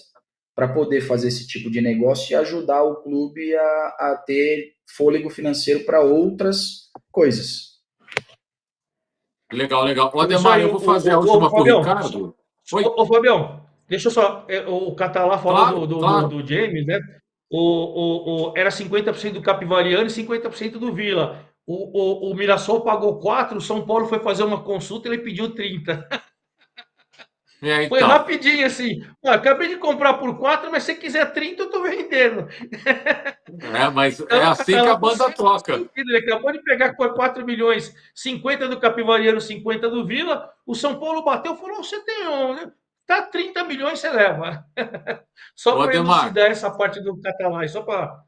Speaker 3: para poder fazer esse tipo de negócio e ajudar o clube a ter fôlego financeiro para outras coisas.
Speaker 1: Legal, legal. Ô,
Speaker 2: É isso
Speaker 1: Ademar,
Speaker 2: aí,
Speaker 1: eu vou fazer a última para o
Speaker 2: Fabião.
Speaker 1: Ricardo. Oi?
Speaker 2: Fabião, deixa eu só. O Catalá falou
Speaker 1: Claro, claro.
Speaker 2: do James, né? Era 50% do Capivariano e 50% do Vila. O Mirassol pagou 4, o São Paulo foi fazer uma consulta, ele pediu 30. Foi
Speaker 1: Então.
Speaker 2: rapidinho assim. Ó, acabei de comprar por 4, mas se quiser 30, eu tô vendendo.
Speaker 1: Mas é
Speaker 2: Então o
Speaker 1: assim que a
Speaker 2: Catalá tá
Speaker 1: banda toca.
Speaker 2: sentido. Ele acabou de pegar por 4 milhões, 50 do Capivariano, 50 do Vila. O São Paulo bateu e falou: você tem um, né? Tá 30 milhões, você leva. Só
Speaker 1: Ô,
Speaker 2: para
Speaker 1: Ademar,
Speaker 2: elucidar essa parte do Catalá, só para.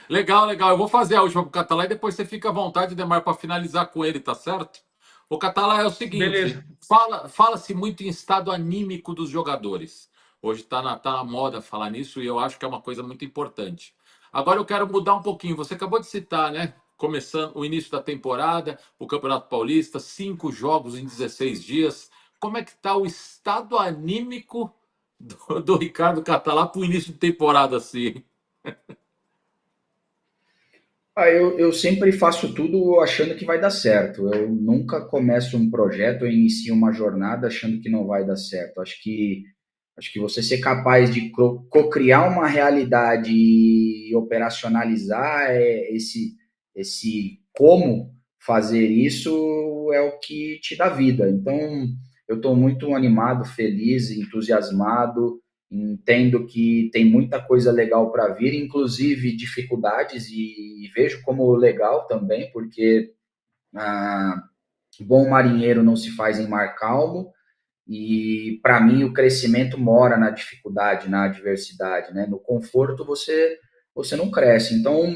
Speaker 1: legal, legal. Eu vou fazer a última para o Catalá e depois você fica à vontade, Ademar, para finalizar com ele, tá certo? O Catalá é o seguinte:
Speaker 2: Beleza.
Speaker 1: fala-se muito em estado anímico dos jogadores. Hoje tá na moda falar nisso e eu acho que é uma coisa muito importante. Agora eu quero mudar um pouquinho. Você acabou de citar, né? Começando o início da temporada, o Campeonato Paulista, 5 jogos em 16 dias. Como é que está o estado anímico do Ricardo Catalá para o início de temporada assim?
Speaker 3: Eu sempre faço tudo achando que vai dar certo. Eu nunca começo um projeto, eu inicio uma jornada achando que não vai dar certo. Acho que você ser capaz de co-criar uma realidade e operacionalizar esse como fazer isso é o que te dá vida. Então, eu estou muito animado, feliz, entusiasmado, entendo que tem muita coisa legal para vir, inclusive dificuldades, e vejo como legal também, porque bom marinheiro não se faz em mar calmo, e para mim o crescimento mora na dificuldade, na adversidade, né? No conforto você não cresce. Então,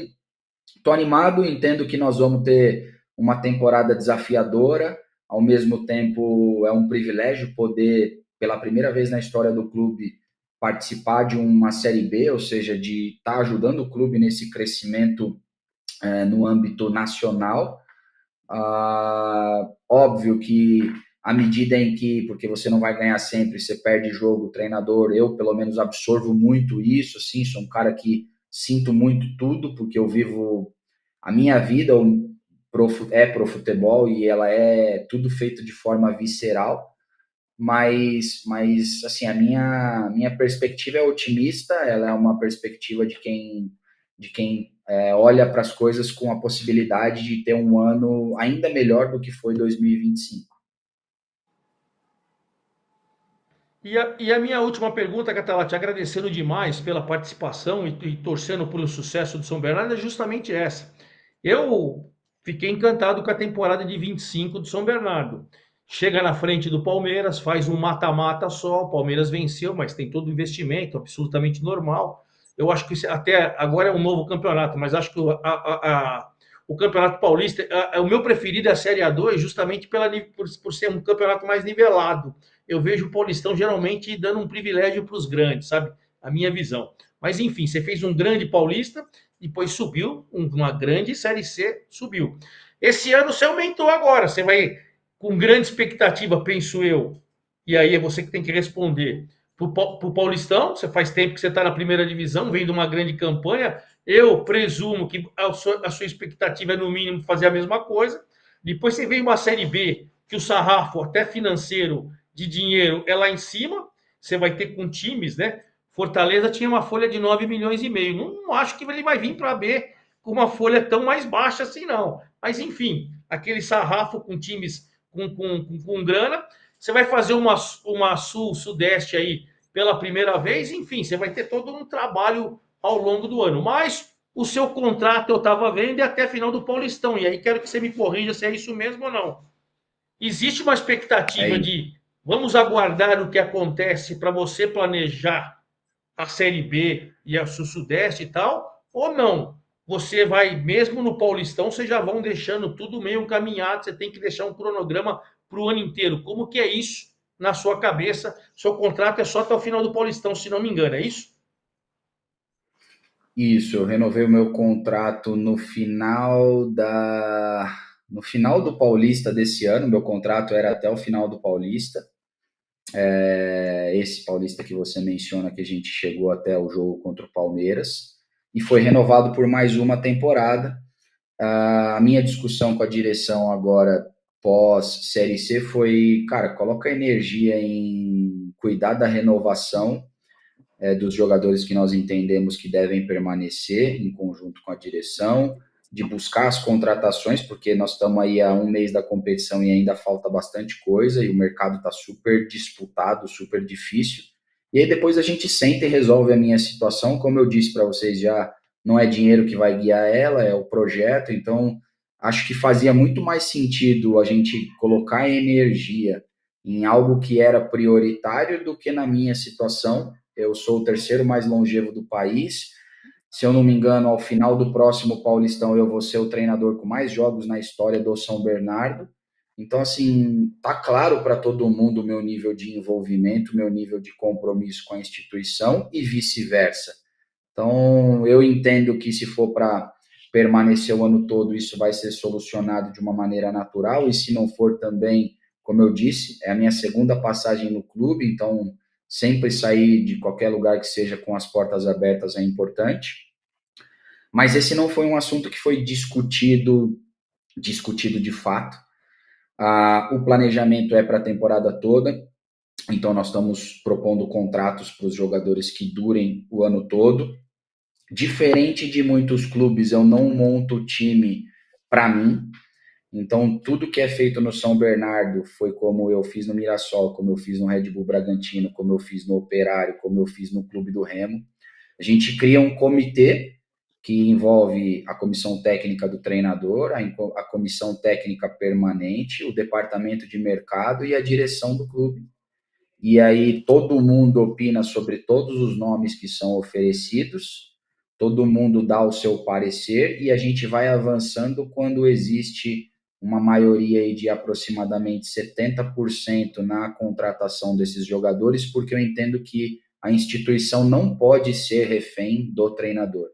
Speaker 3: estou animado, entendo que nós vamos ter uma temporada desafiadora, ao mesmo tempo é um privilégio poder, pela primeira vez na história do clube, participar de uma Série B, ou seja, de estar ajudando o clube nesse crescimento no âmbito nacional. Óbvio que à medida em que, porque você não vai ganhar sempre, você perde jogo, o treinador, eu pelo menos absorvo muito isso, assim, sou um cara que sinto muito tudo, porque eu vivo a minha vida pro futebol e ela é tudo feito de forma visceral, mas assim, a minha perspectiva é otimista, ela é uma perspectiva de quem de quem olha para as coisas com a possibilidade de ter um ano ainda melhor do que foi 2025.
Speaker 2: E a minha última pergunta, Catala, te agradecendo demais pela participação e torcendo pelo sucesso do São Bernardo, é justamente essa. Eu fiquei encantado com a temporada de 25 do São Bernardo. Chega na frente do Palmeiras, faz um mata-mata só, o Palmeiras venceu, mas tem todo o investimento, absolutamente normal. Eu acho que até agora é um novo campeonato, mas acho que o Campeonato Paulista, o meu preferido é a Série A2, justamente por ser um campeonato mais nivelado. Eu vejo o Paulistão geralmente dando um privilégio para os grandes, sabe? A minha visão. Mas enfim, você fez um grande Paulista, depois subiu, uma grande Série C subiu. Esse ano você aumentou agora, você vai com grande expectativa, penso eu, e aí é você que tem que responder. Para o Paulistão, você faz tempo que você está na primeira divisão, vem de uma grande campanha, eu presumo que a sua expectativa é no mínimo fazer a mesma coisa. Depois você vem uma Série B, que o sarrafo até financeiro de dinheiro é lá em cima, você vai ter com times, né? Fortaleza tinha uma folha de 9 milhões e meio. Não acho que ele vai vir para B com uma folha tão mais baixa assim, não. Mas, enfim, aquele sarrafo com times com grana. Você vai fazer uma sul-sudeste aí pela primeira vez. Enfim, você vai ter todo um trabalho ao longo do ano. Mas o seu contrato eu estava vendo é até final do Paulistão. E aí quero que você me corrija se é isso mesmo ou não. Existe uma expectativa de vamos aguardar o que acontece para você planejar a Série B e a Sul-Sudeste e tal, ou não? Você vai, mesmo no Paulistão, vocês já vão deixando tudo meio encaminhado, você tem que deixar um cronograma para o ano inteiro. Como que é isso na sua cabeça? Seu contrato é só até o final do Paulistão, se não me engano, é isso?
Speaker 3: Isso, eu renovei o meu contrato no final do Paulista desse ano. Meu contrato era até o final do Paulista. Esse Paulista que você menciona, que a gente chegou até o jogo contra o Palmeiras, e foi renovado por mais uma temporada. A minha discussão com a direção agora pós Série C foi, cara, coloca energia em cuidar da renovação dos jogadores que nós entendemos que devem permanecer em conjunto com a direção, de buscar as contratações, porque nós estamos aí há um mês da competição e ainda falta bastante coisa, e o mercado está super disputado, super difícil. E aí depois a gente senta e resolve a minha situação. Como eu disse para vocês já, não é dinheiro que vai guiar ela, é o projeto. Então, acho que fazia muito mais sentido a gente colocar energia em algo que era prioritário do que na minha situação. Eu sou o terceiro mais longevo do país. Se eu não me engano, ao final do próximo Paulistão, eu vou ser o treinador com mais jogos na história do São Bernardo. Então, assim, tá claro para todo mundo o meu nível de envolvimento, meu nível de compromisso com a instituição e vice-versa. Então, eu entendo que se for para permanecer o ano todo, isso vai ser solucionado de uma maneira natural, e se não for também, como eu disse, é a minha segunda passagem no clube, então sempre sair de qualquer lugar que seja com as portas abertas é importante. Mas esse não foi um assunto que foi discutido de fato. O planejamento é para a temporada toda, então nós estamos propondo contratos para os jogadores que durem o ano todo. Diferente de muitos clubes, eu não monto o time para mim. Então, tudo que é feito no São Bernardo foi como eu fiz no Mirassol, como eu fiz no Red Bull Bragantino, como eu fiz no Operário, como eu fiz no Clube do Remo. A gente cria um comitê que envolve a comissão técnica do treinador, a comissão técnica permanente, o departamento de mercado e a direção do clube. E aí todo mundo opina sobre todos os nomes que são oferecidos, todo mundo dá o seu parecer e a gente vai avançando quando existe uma maioria de aproximadamente 70% na contratação desses jogadores, porque eu entendo que a instituição não pode ser refém do treinador.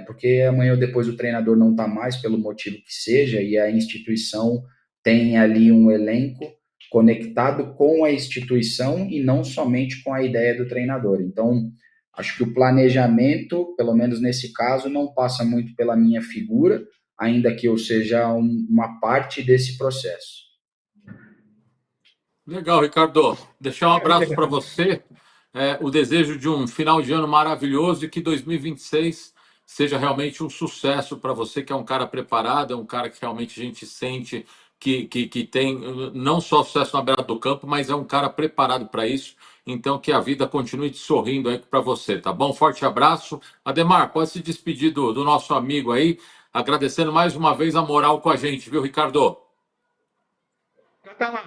Speaker 3: Porque amanhã ou depois o treinador não está mais, pelo motivo que seja, e a instituição tem ali um elenco conectado com a instituição e não somente com a ideia do treinador. Então, acho que o planejamento, pelo menos nesse caso, não passa muito pela minha figura, ainda que eu seja uma parte desse processo.
Speaker 1: Legal, Ricardo. Deixar um abraço para você. O desejo de um final de ano maravilhoso e que 2026 seja realmente um sucesso para você, que é um cara preparado, é um cara que realmente a gente sente que tem não só sucesso na beira do campo, mas é um cara preparado para isso. Então, que a vida continue te sorrindo aí para você, tá bom? Forte abraço. Ademar, pode se despedir do nosso amigo aí, agradecendo mais uma vez a moral com a gente, viu, Ricardo?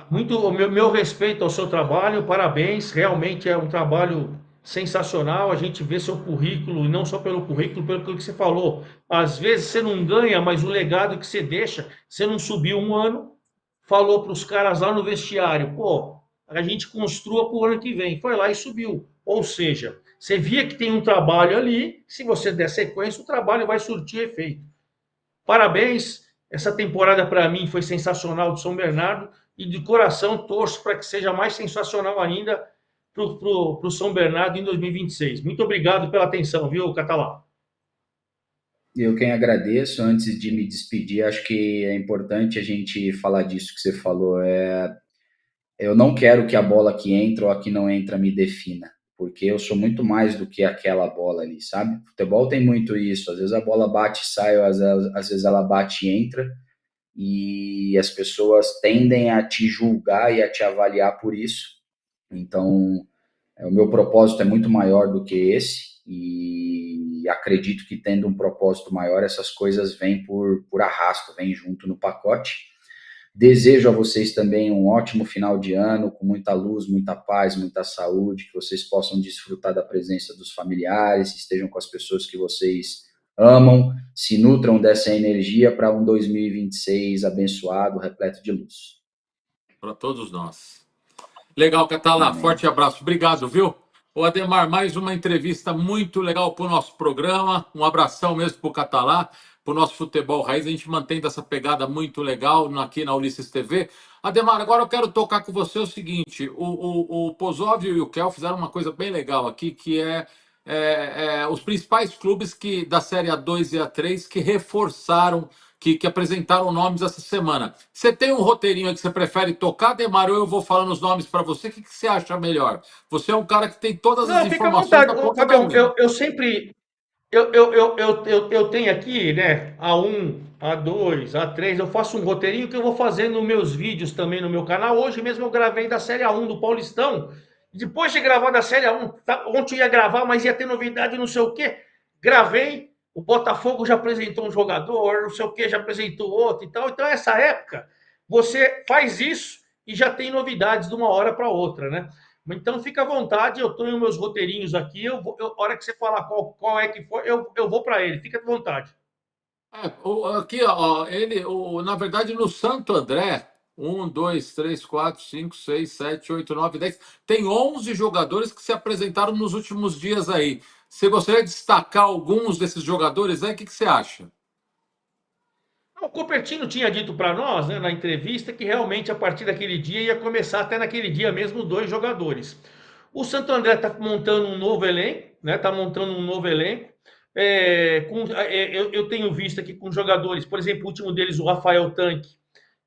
Speaker 2: Muito o meu respeito ao seu trabalho, parabéns, realmente é um trabalho sensacional. A gente vê seu currículo, e não só pelo currículo, pelo que você falou. Às vezes você não ganha, mas o legado que você deixa, você não subiu um ano, falou para os caras lá no vestiário, pô, a gente construa para o ano que vem. Foi lá e subiu. Ou seja, você via que tem um trabalho ali, se você der sequência, o trabalho vai surtir efeito. Parabéns, essa temporada para mim foi sensacional de São Bernardo e de coração torço para que seja mais sensacional ainda para o São Bernardo em 2026. Muito obrigado pela atenção, viu, Catalá?
Speaker 3: Eu quem agradeço. Antes de me despedir, acho que é importante a gente falar disso que você falou. Eu não quero que a bola que entra ou a que não entra me defina, porque eu sou muito mais do que aquela bola ali, sabe? Futebol tem muito isso. Às vezes a bola bate e sai, às vezes ela bate e entra, e as pessoas tendem a te julgar e a te avaliar por isso. Então, o meu propósito é muito maior do que esse, e acredito que tendo um propósito maior, essas coisas vêm por arrasto, vêm junto no pacote. Desejo a vocês também um ótimo final de ano, com muita luz, muita paz, muita saúde, que vocês possam desfrutar da presença dos familiares, estejam com as pessoas que vocês amam, se nutram dessa energia para um 2026 abençoado, repleto de luz.
Speaker 1: Para todos nós. Legal, Catalá.
Speaker 3: Amém.
Speaker 1: Forte abraço. Obrigado, viu? O Ademar, mais uma entrevista muito legal para o nosso programa. Um abração mesmo para o Catalá, para o nosso futebol raiz. A gente mantém essa pegada muito legal aqui na Ulisses TV. Ademar, agora eu quero tocar com você o seguinte: o Pozóvio e o Kel fizeram uma coisa bem legal aqui, que é os principais clubes da Série A2 e A3 que reforçaram, que apresentaram nomes essa semana. Você tem um roteirinho aí que você prefere tocar, Ademar, ou eu vou falando os nomes para você? O que você acha melhor? Você é um cara que tem todas as
Speaker 2: Não, fica à
Speaker 1: informações
Speaker 2: vontade.
Speaker 1: da
Speaker 2: Ô,
Speaker 1: ponta da
Speaker 2: Fabião,
Speaker 1: linha.
Speaker 2: eu sempre. Eu tenho aqui, né, A1, A2, A3, eu faço um roteirinho que eu vou fazendo nos meus vídeos também no meu canal. Hoje mesmo eu gravei da Série A1 do Paulistão. Depois de gravar da Série A1, ontem eu ia gravar, mas ia ter novidade, não sei o quê. Gravei, o Botafogo já apresentou um jogador, não sei o quê, já apresentou outro e tal. Então, essa época, você faz isso e já tem novidades de uma hora para outra, né? Então, fica à vontade, eu tenho meus roteirinhos aqui, a hora que você falar qual é que for, eu vou para ele, fica à vontade.
Speaker 1: Aqui, ó, na verdade, no Santo André, 1, 2, 3, 4, 5, 6, 7, 8, 9, 10. Tem 11 jogadores que se apresentaram nos últimos dias aí. Você gostaria de destacar alguns desses jogadores aí? O que você acha?
Speaker 2: O Cupertino tinha dito para nós, né, na entrevista, que realmente a partir daquele dia ia começar até naquele dia mesmo dois jogadores. O Santo André está montando um novo elenco, né? Está montando um novo elenco. Eu tenho visto aqui com jogadores, por exemplo, o último deles, o Rafael Tanque,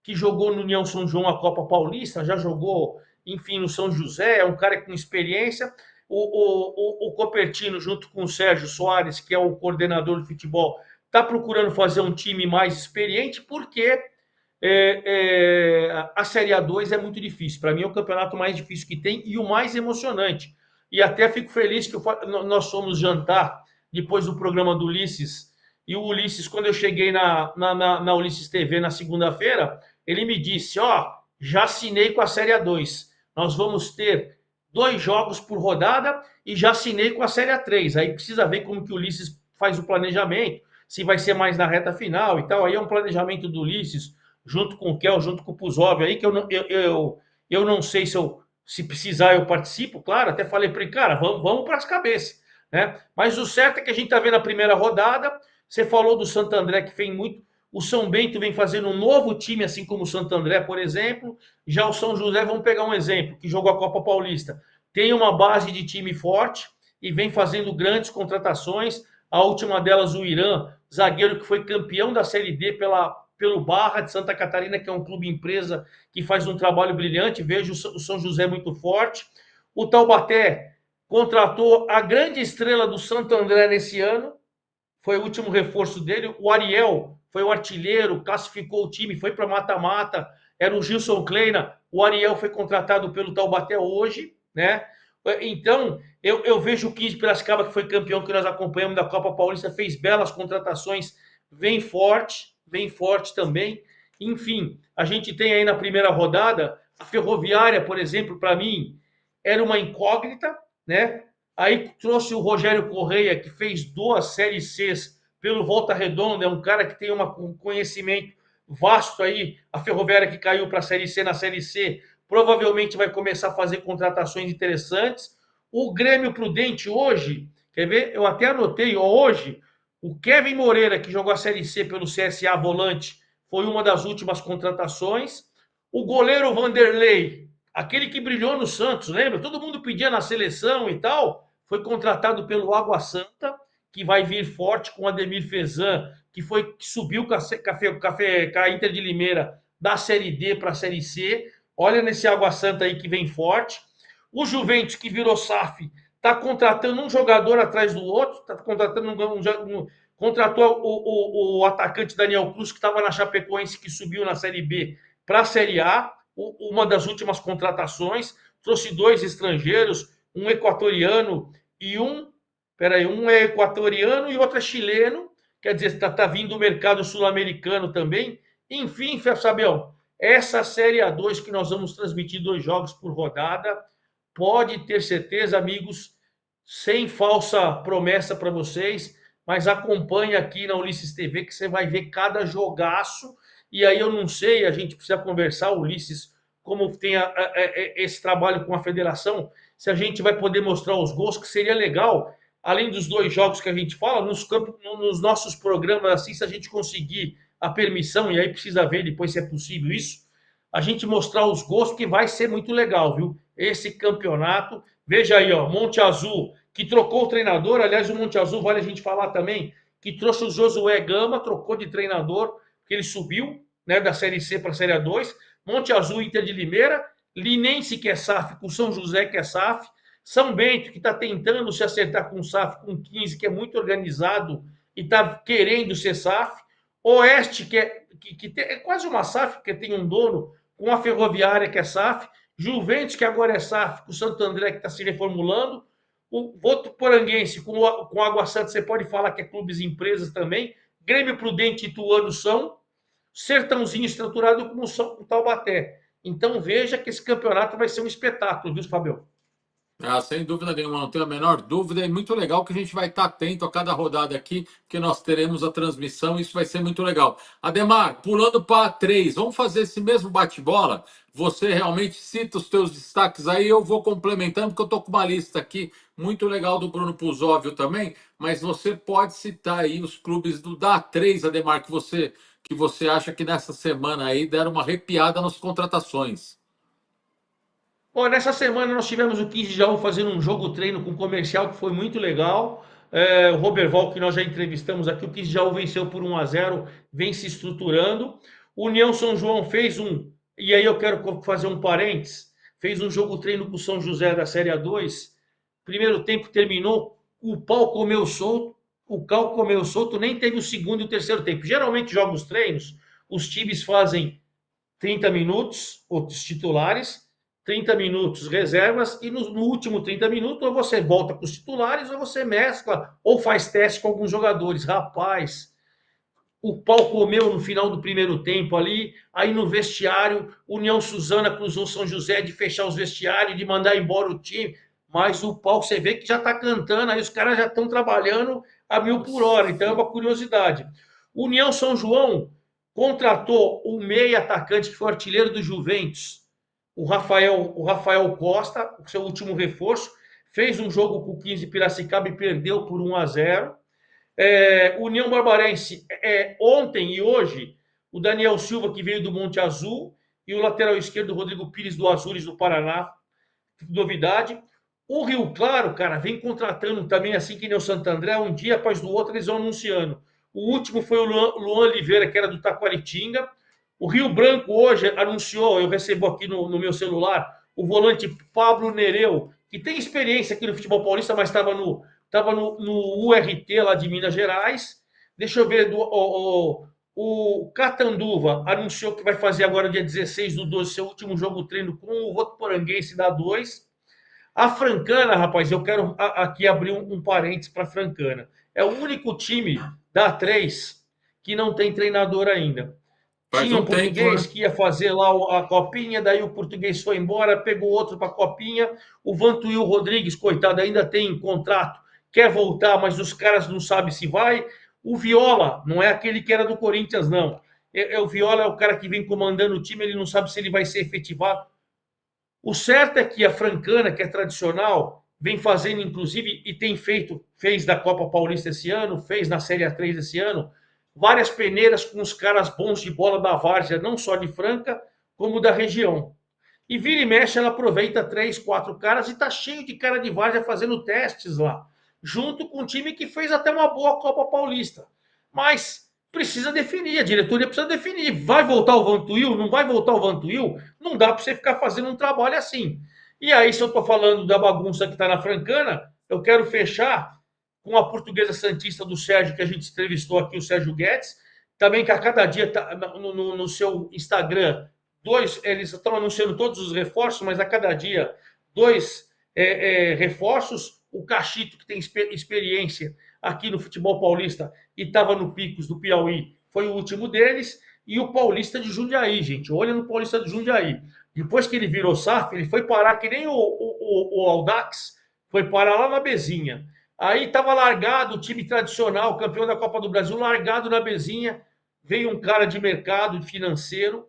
Speaker 2: que jogou no União São João a Copa Paulista, já jogou, enfim, no São José, é um cara com experiência. O Copertino, junto com o Sérgio Soares, que é o coordenador de futebol, está procurando fazer um time mais experiente, porque a Série A2 é muito difícil. Para mim, é o campeonato mais difícil que tem e o mais emocionante. E até fico feliz que nós fomos jantar depois do programa do Ulisses. E o Ulisses, quando eu cheguei na Ulisses TV na segunda-feira, ele me disse: Ó, já assinei com a Série A2. Nós vamos ter 2 jogos por rodada e já assinei com a Série A3. Aí precisa ver como que o Ulisses faz o planejamento, se vai ser mais na reta final e tal. Aí é um planejamento do Ulisses, junto com o Kel, junto com o Puzov aí, que eu não sei se precisar eu participo, claro, até falei para ele, cara, vamos para as cabeças, né? Mas o certo é que a gente está vendo a primeira rodada. Você falou do Santo André, que vem muito. O São Bento vem fazendo um novo time, assim como o Santo André, por exemplo. Já o São José, vamos pegar um exemplo, que jogou a Copa Paulista. Tem uma base de time forte e vem fazendo grandes contratações. A última delas, o Irã, zagueiro que foi campeão da Série D pelo Barra de Santa Catarina, que é um clube empresa que faz um trabalho brilhante. Vejo o São José muito forte. O Taubaté contratou a grande estrela do Santo André nesse ano, foi o último reforço dele. O Ariel foi o artilheiro, classificou o time, foi para mata-mata. Era o Gilson Kleina. O Ariel foi contratado pelo Taubaté hoje, né? Então, eu vejo o 15 Piracicaba, que foi campeão, que nós acompanhamos da Copa Paulista, fez belas contratações, vem forte também. Enfim, a gente tem aí na primeira rodada, a Ferroviária, por exemplo, para mim, era uma incógnita, né? Aí trouxe o Rogério Correia, que fez 2 Séries Cs pelo Volta Redonda, é um cara que tem um conhecimento vasto aí. A Ferroviária que caiu para a Série C, na Série C, provavelmente vai começar a fazer contratações interessantes. O Grêmio Prudente hoje, quer ver? Eu até anotei, hoje, o Kevin Moreira, que jogou a Série C pelo CSA volante, foi uma das últimas contratações. O goleiro Vanderlei, aquele que brilhou no Santos, lembra? Todo mundo pedia na seleção e tal, foi contratado pelo Água Santa, que vai vir forte com o Ademir Fezan, que subiu com a Inter de Limeira da Série D para a Série C. Olha nesse Água Santa aí que vem forte. O Juventus, que virou SAF, está contratando um jogador atrás do outro, está contratando contratou o atacante Daniel Cruz, que estava na Chapecoense, que subiu na Série B para a Série A, uma das últimas contratações. Trouxe 2 estrangeiros, um equatoriano e um é equatoriano e outro é chileno, quer dizer, está vindo do mercado sul-americano também. Enfim, Fabião, essa Série A2 que nós vamos transmitir 2 jogos por rodada, pode ter certeza, amigos, sem falsa promessa para vocês, mas acompanhe aqui na Ulisses TV que você vai ver cada jogaço. E aí eu não sei, a gente precisa conversar, Ulisses, como tem esse trabalho com a federação, se a gente vai poder mostrar os gols, que seria legal, além dos 2 jogos que a gente fala, nos nossos programas, assim, se a gente conseguir a permissão, e aí precisa ver depois se é possível isso, a gente mostrar os gols, que vai ser muito legal, viu? Esse campeonato. Veja aí, ó, Monte Azul, que trocou o treinador. Aliás, o Monte Azul, vale a gente falar também, que trouxe o Josué Gama, trocou de treinador, porque ele subiu, né, da Série C para a Série A2. Monte Azul, Inter de Limeira. Linense, que é SAF, com São José, que é SAF. São Bento, que está tentando se acertar com o SAF, com 15, que é muito organizado e está querendo ser SAF. Oeste, que é quase uma SAF, porque tem um dono, com a Ferroviária, que é SAF. Juventus, que agora é SAF, com o Santo André, que está se reformulando. O Votuporanguense, com o Água Santa, você pode falar que é clubes e empresas também. Grêmio Prudente e Ituano são. Sertãozinho estruturado como o Taubaté. Então veja que esse campeonato vai ser um espetáculo, viu, Fabio?
Speaker 1: Ah, sem dúvida nenhuma, não tenho a menor dúvida. É muito legal que a gente vai estar atento a cada rodada aqui, que nós teremos a transmissão. Isso vai ser muito legal. Ademar, pulando para A3, vamos fazer esse mesmo bate-bola? Você realmente cita os teus destaques aí, eu vou complementando, porque eu estou com uma lista aqui muito legal do Bruno Puzóvio também, mas você pode citar aí os clubes da A3, Ademar, que você acha que nessa semana aí deram uma arrepiada nas contratações.
Speaker 2: Bom, nessa semana nós tivemos o 15 de Jaú fazendo um jogo treino com comercial que foi muito legal. O Roberval, que nós já entrevistamos aqui, o 15 de Jaú venceu por 1-0, vem se estruturando. O União São João fez e aí eu quero fazer um parênteses, fez um jogo treino com o São José da Série A2. Primeiro tempo terminou, o pau comeu solto, o cal comeu solto, nem teve o segundo e o terceiro tempo. Geralmente, jogos treinos, os times fazem 30 minutos, os titulares, 30 minutos reservas, e no último 30 minutos ou você volta com os titulares ou você mescla ou faz teste com alguns jogadores. Rapaz, o pau comeu no final do primeiro tempo ali, aí no vestiário, União Suzana cruzou São José de fechar os vestiários, de mandar embora o time, mas o pau você vê que já está cantando, aí os caras já estão trabalhando a 1000 por hora, então é uma curiosidade. União São João contratou o meia atacante que foi artilheiro do Juventus, o Rafael Costa, o seu último reforço, fez um jogo com o 15 Piracicaba e perdeu por 1-0. União Barbarense, ontem e hoje, o Daniel Silva, que veio do Monte Azul, e o lateral esquerdo, Rodrigo Pires, do Azures, do Paraná. Novidade. O Rio Claro, cara, vem contratando também, assim que nem o Santo André, um dia após do outro eles vão anunciando. O último foi o Luan Oliveira, que era do Taquaritinga. O Rio Branco hoje anunciou, eu recebo aqui no meu celular, o volante Pablo Nereu, que tem experiência aqui no futebol paulista, mas estava no estava no URT lá de Minas Gerais. Deixa eu ver, o Catanduva anunciou que vai fazer agora, dia 16/12, seu último jogo treino com o Votuporanguense da 2. A Francana, rapaz, eu quero aqui abrir um parênteses para a Francana. É o único time da 3 que não tem treinador ainda.
Speaker 1: Faz
Speaker 2: Tinha
Speaker 1: um
Speaker 2: um
Speaker 1: tempo,
Speaker 2: português
Speaker 1: né?
Speaker 2: que ia fazer lá a copinha, daí o português foi embora, pegou outro para a copinha. O Vantuil Rodrigues, coitado, ainda tem contrato, quer voltar, mas os caras não sabem se vai. O Viola, não é aquele que era do Corinthians, não. O Viola é o cara que vem comandando o time, ele não sabe se ele vai ser efetivado. O certo é que a Francana, que é tradicional, vem fazendo, inclusive, e tem feito, fez da Copa Paulista esse ano, fez na Série A3 esse ano, várias peneiras com os caras bons de bola da várzea, não só de Franca, como da região. E vira e mexe, ela aproveita 3, 4 caras e tá cheio de cara de várzea fazendo testes lá, junto com um time que fez até uma boa Copa Paulista. Mas precisa definir, a diretoria precisa definir. Vai voltar o Vantuil? Não vai voltar o Vantuil? Não dá para você ficar fazendo um trabalho assim. E aí, se eu estou falando da bagunça que está na Francana, eu quero fechar com a Portuguesa Santista do Sérgio, que a gente entrevistou aqui, o Sérgio Guedes, também que a cada dia tá no seu Instagram, eles estão anunciando todos os reforços, mas a cada dia 2 reforços. O Cachito, que tem experiência aqui no futebol paulista e estava no Picos do Piauí, foi o último deles. E o Paulista de Jundiaí, gente. Olha no Paulista de Jundiaí. Depois que ele virou SAF, ele foi parar que nem o Audax, foi parar lá na Bezinha. Aí estava largado, o time tradicional, campeão da Copa do Brasil, largado na Bezinha. Veio um cara de mercado financeiro,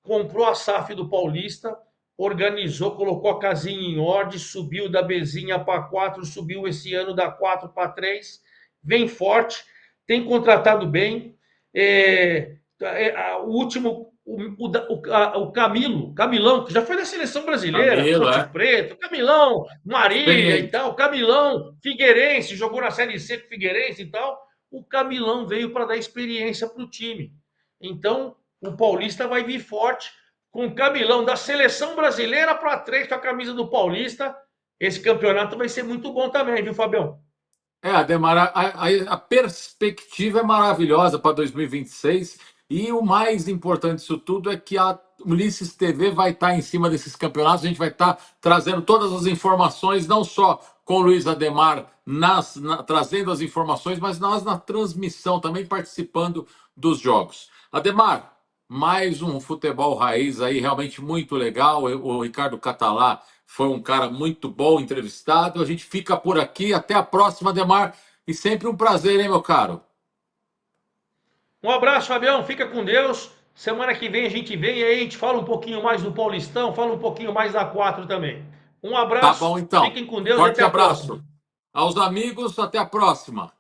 Speaker 2: comprou a SAF do Paulista, organizou, colocou a casinha em ordem, subiu da Bezinha para 4, subiu esse ano da 4 para 3, vem forte, tem contratado bem. O último, o Camilão, que já foi da seleção brasileira,
Speaker 1: Camilo,
Speaker 2: Ponte
Speaker 1: é.
Speaker 2: Preta, Camilão, Marília e
Speaker 1: Experiente.
Speaker 2: tal, Camilão, Figueirense, jogou na Série C com Figueirense e tal. O Camilão veio para dar experiência para o time. Então, o Paulista vai vir forte com o Camilão da seleção brasileira para 3 com a camisa do Paulista. Esse campeonato vai ser muito bom também, viu, Fabião?
Speaker 1: Ademar, a perspectiva é maravilhosa para 2026 e o mais importante disso tudo é que a Ulisses TV vai estar em cima desses campeonatos, a gente vai estar trazendo todas as informações, não só com o Luiz Ademar trazendo as informações, mas nós na transmissão também participando dos jogos. Ademar, mais um futebol raiz aí realmente muito legal. O Ricardo Catalá foi um cara muito bom entrevistado. A gente fica por aqui. Até a próxima, Ademar. E sempre um prazer, hein, meu caro?
Speaker 2: Um abraço, Fabião. Fica com Deus. Semana que vem a gente vem e aí a gente fala um pouquinho mais do Paulistão, fala um pouquinho mais da 4 também. Um
Speaker 1: Tá
Speaker 2: abraço,
Speaker 1: bom, então.
Speaker 2: fiquem com Deus e
Speaker 1: Forte
Speaker 2: até a próxima.
Speaker 1: abraço. Aos amigos, até a próxima.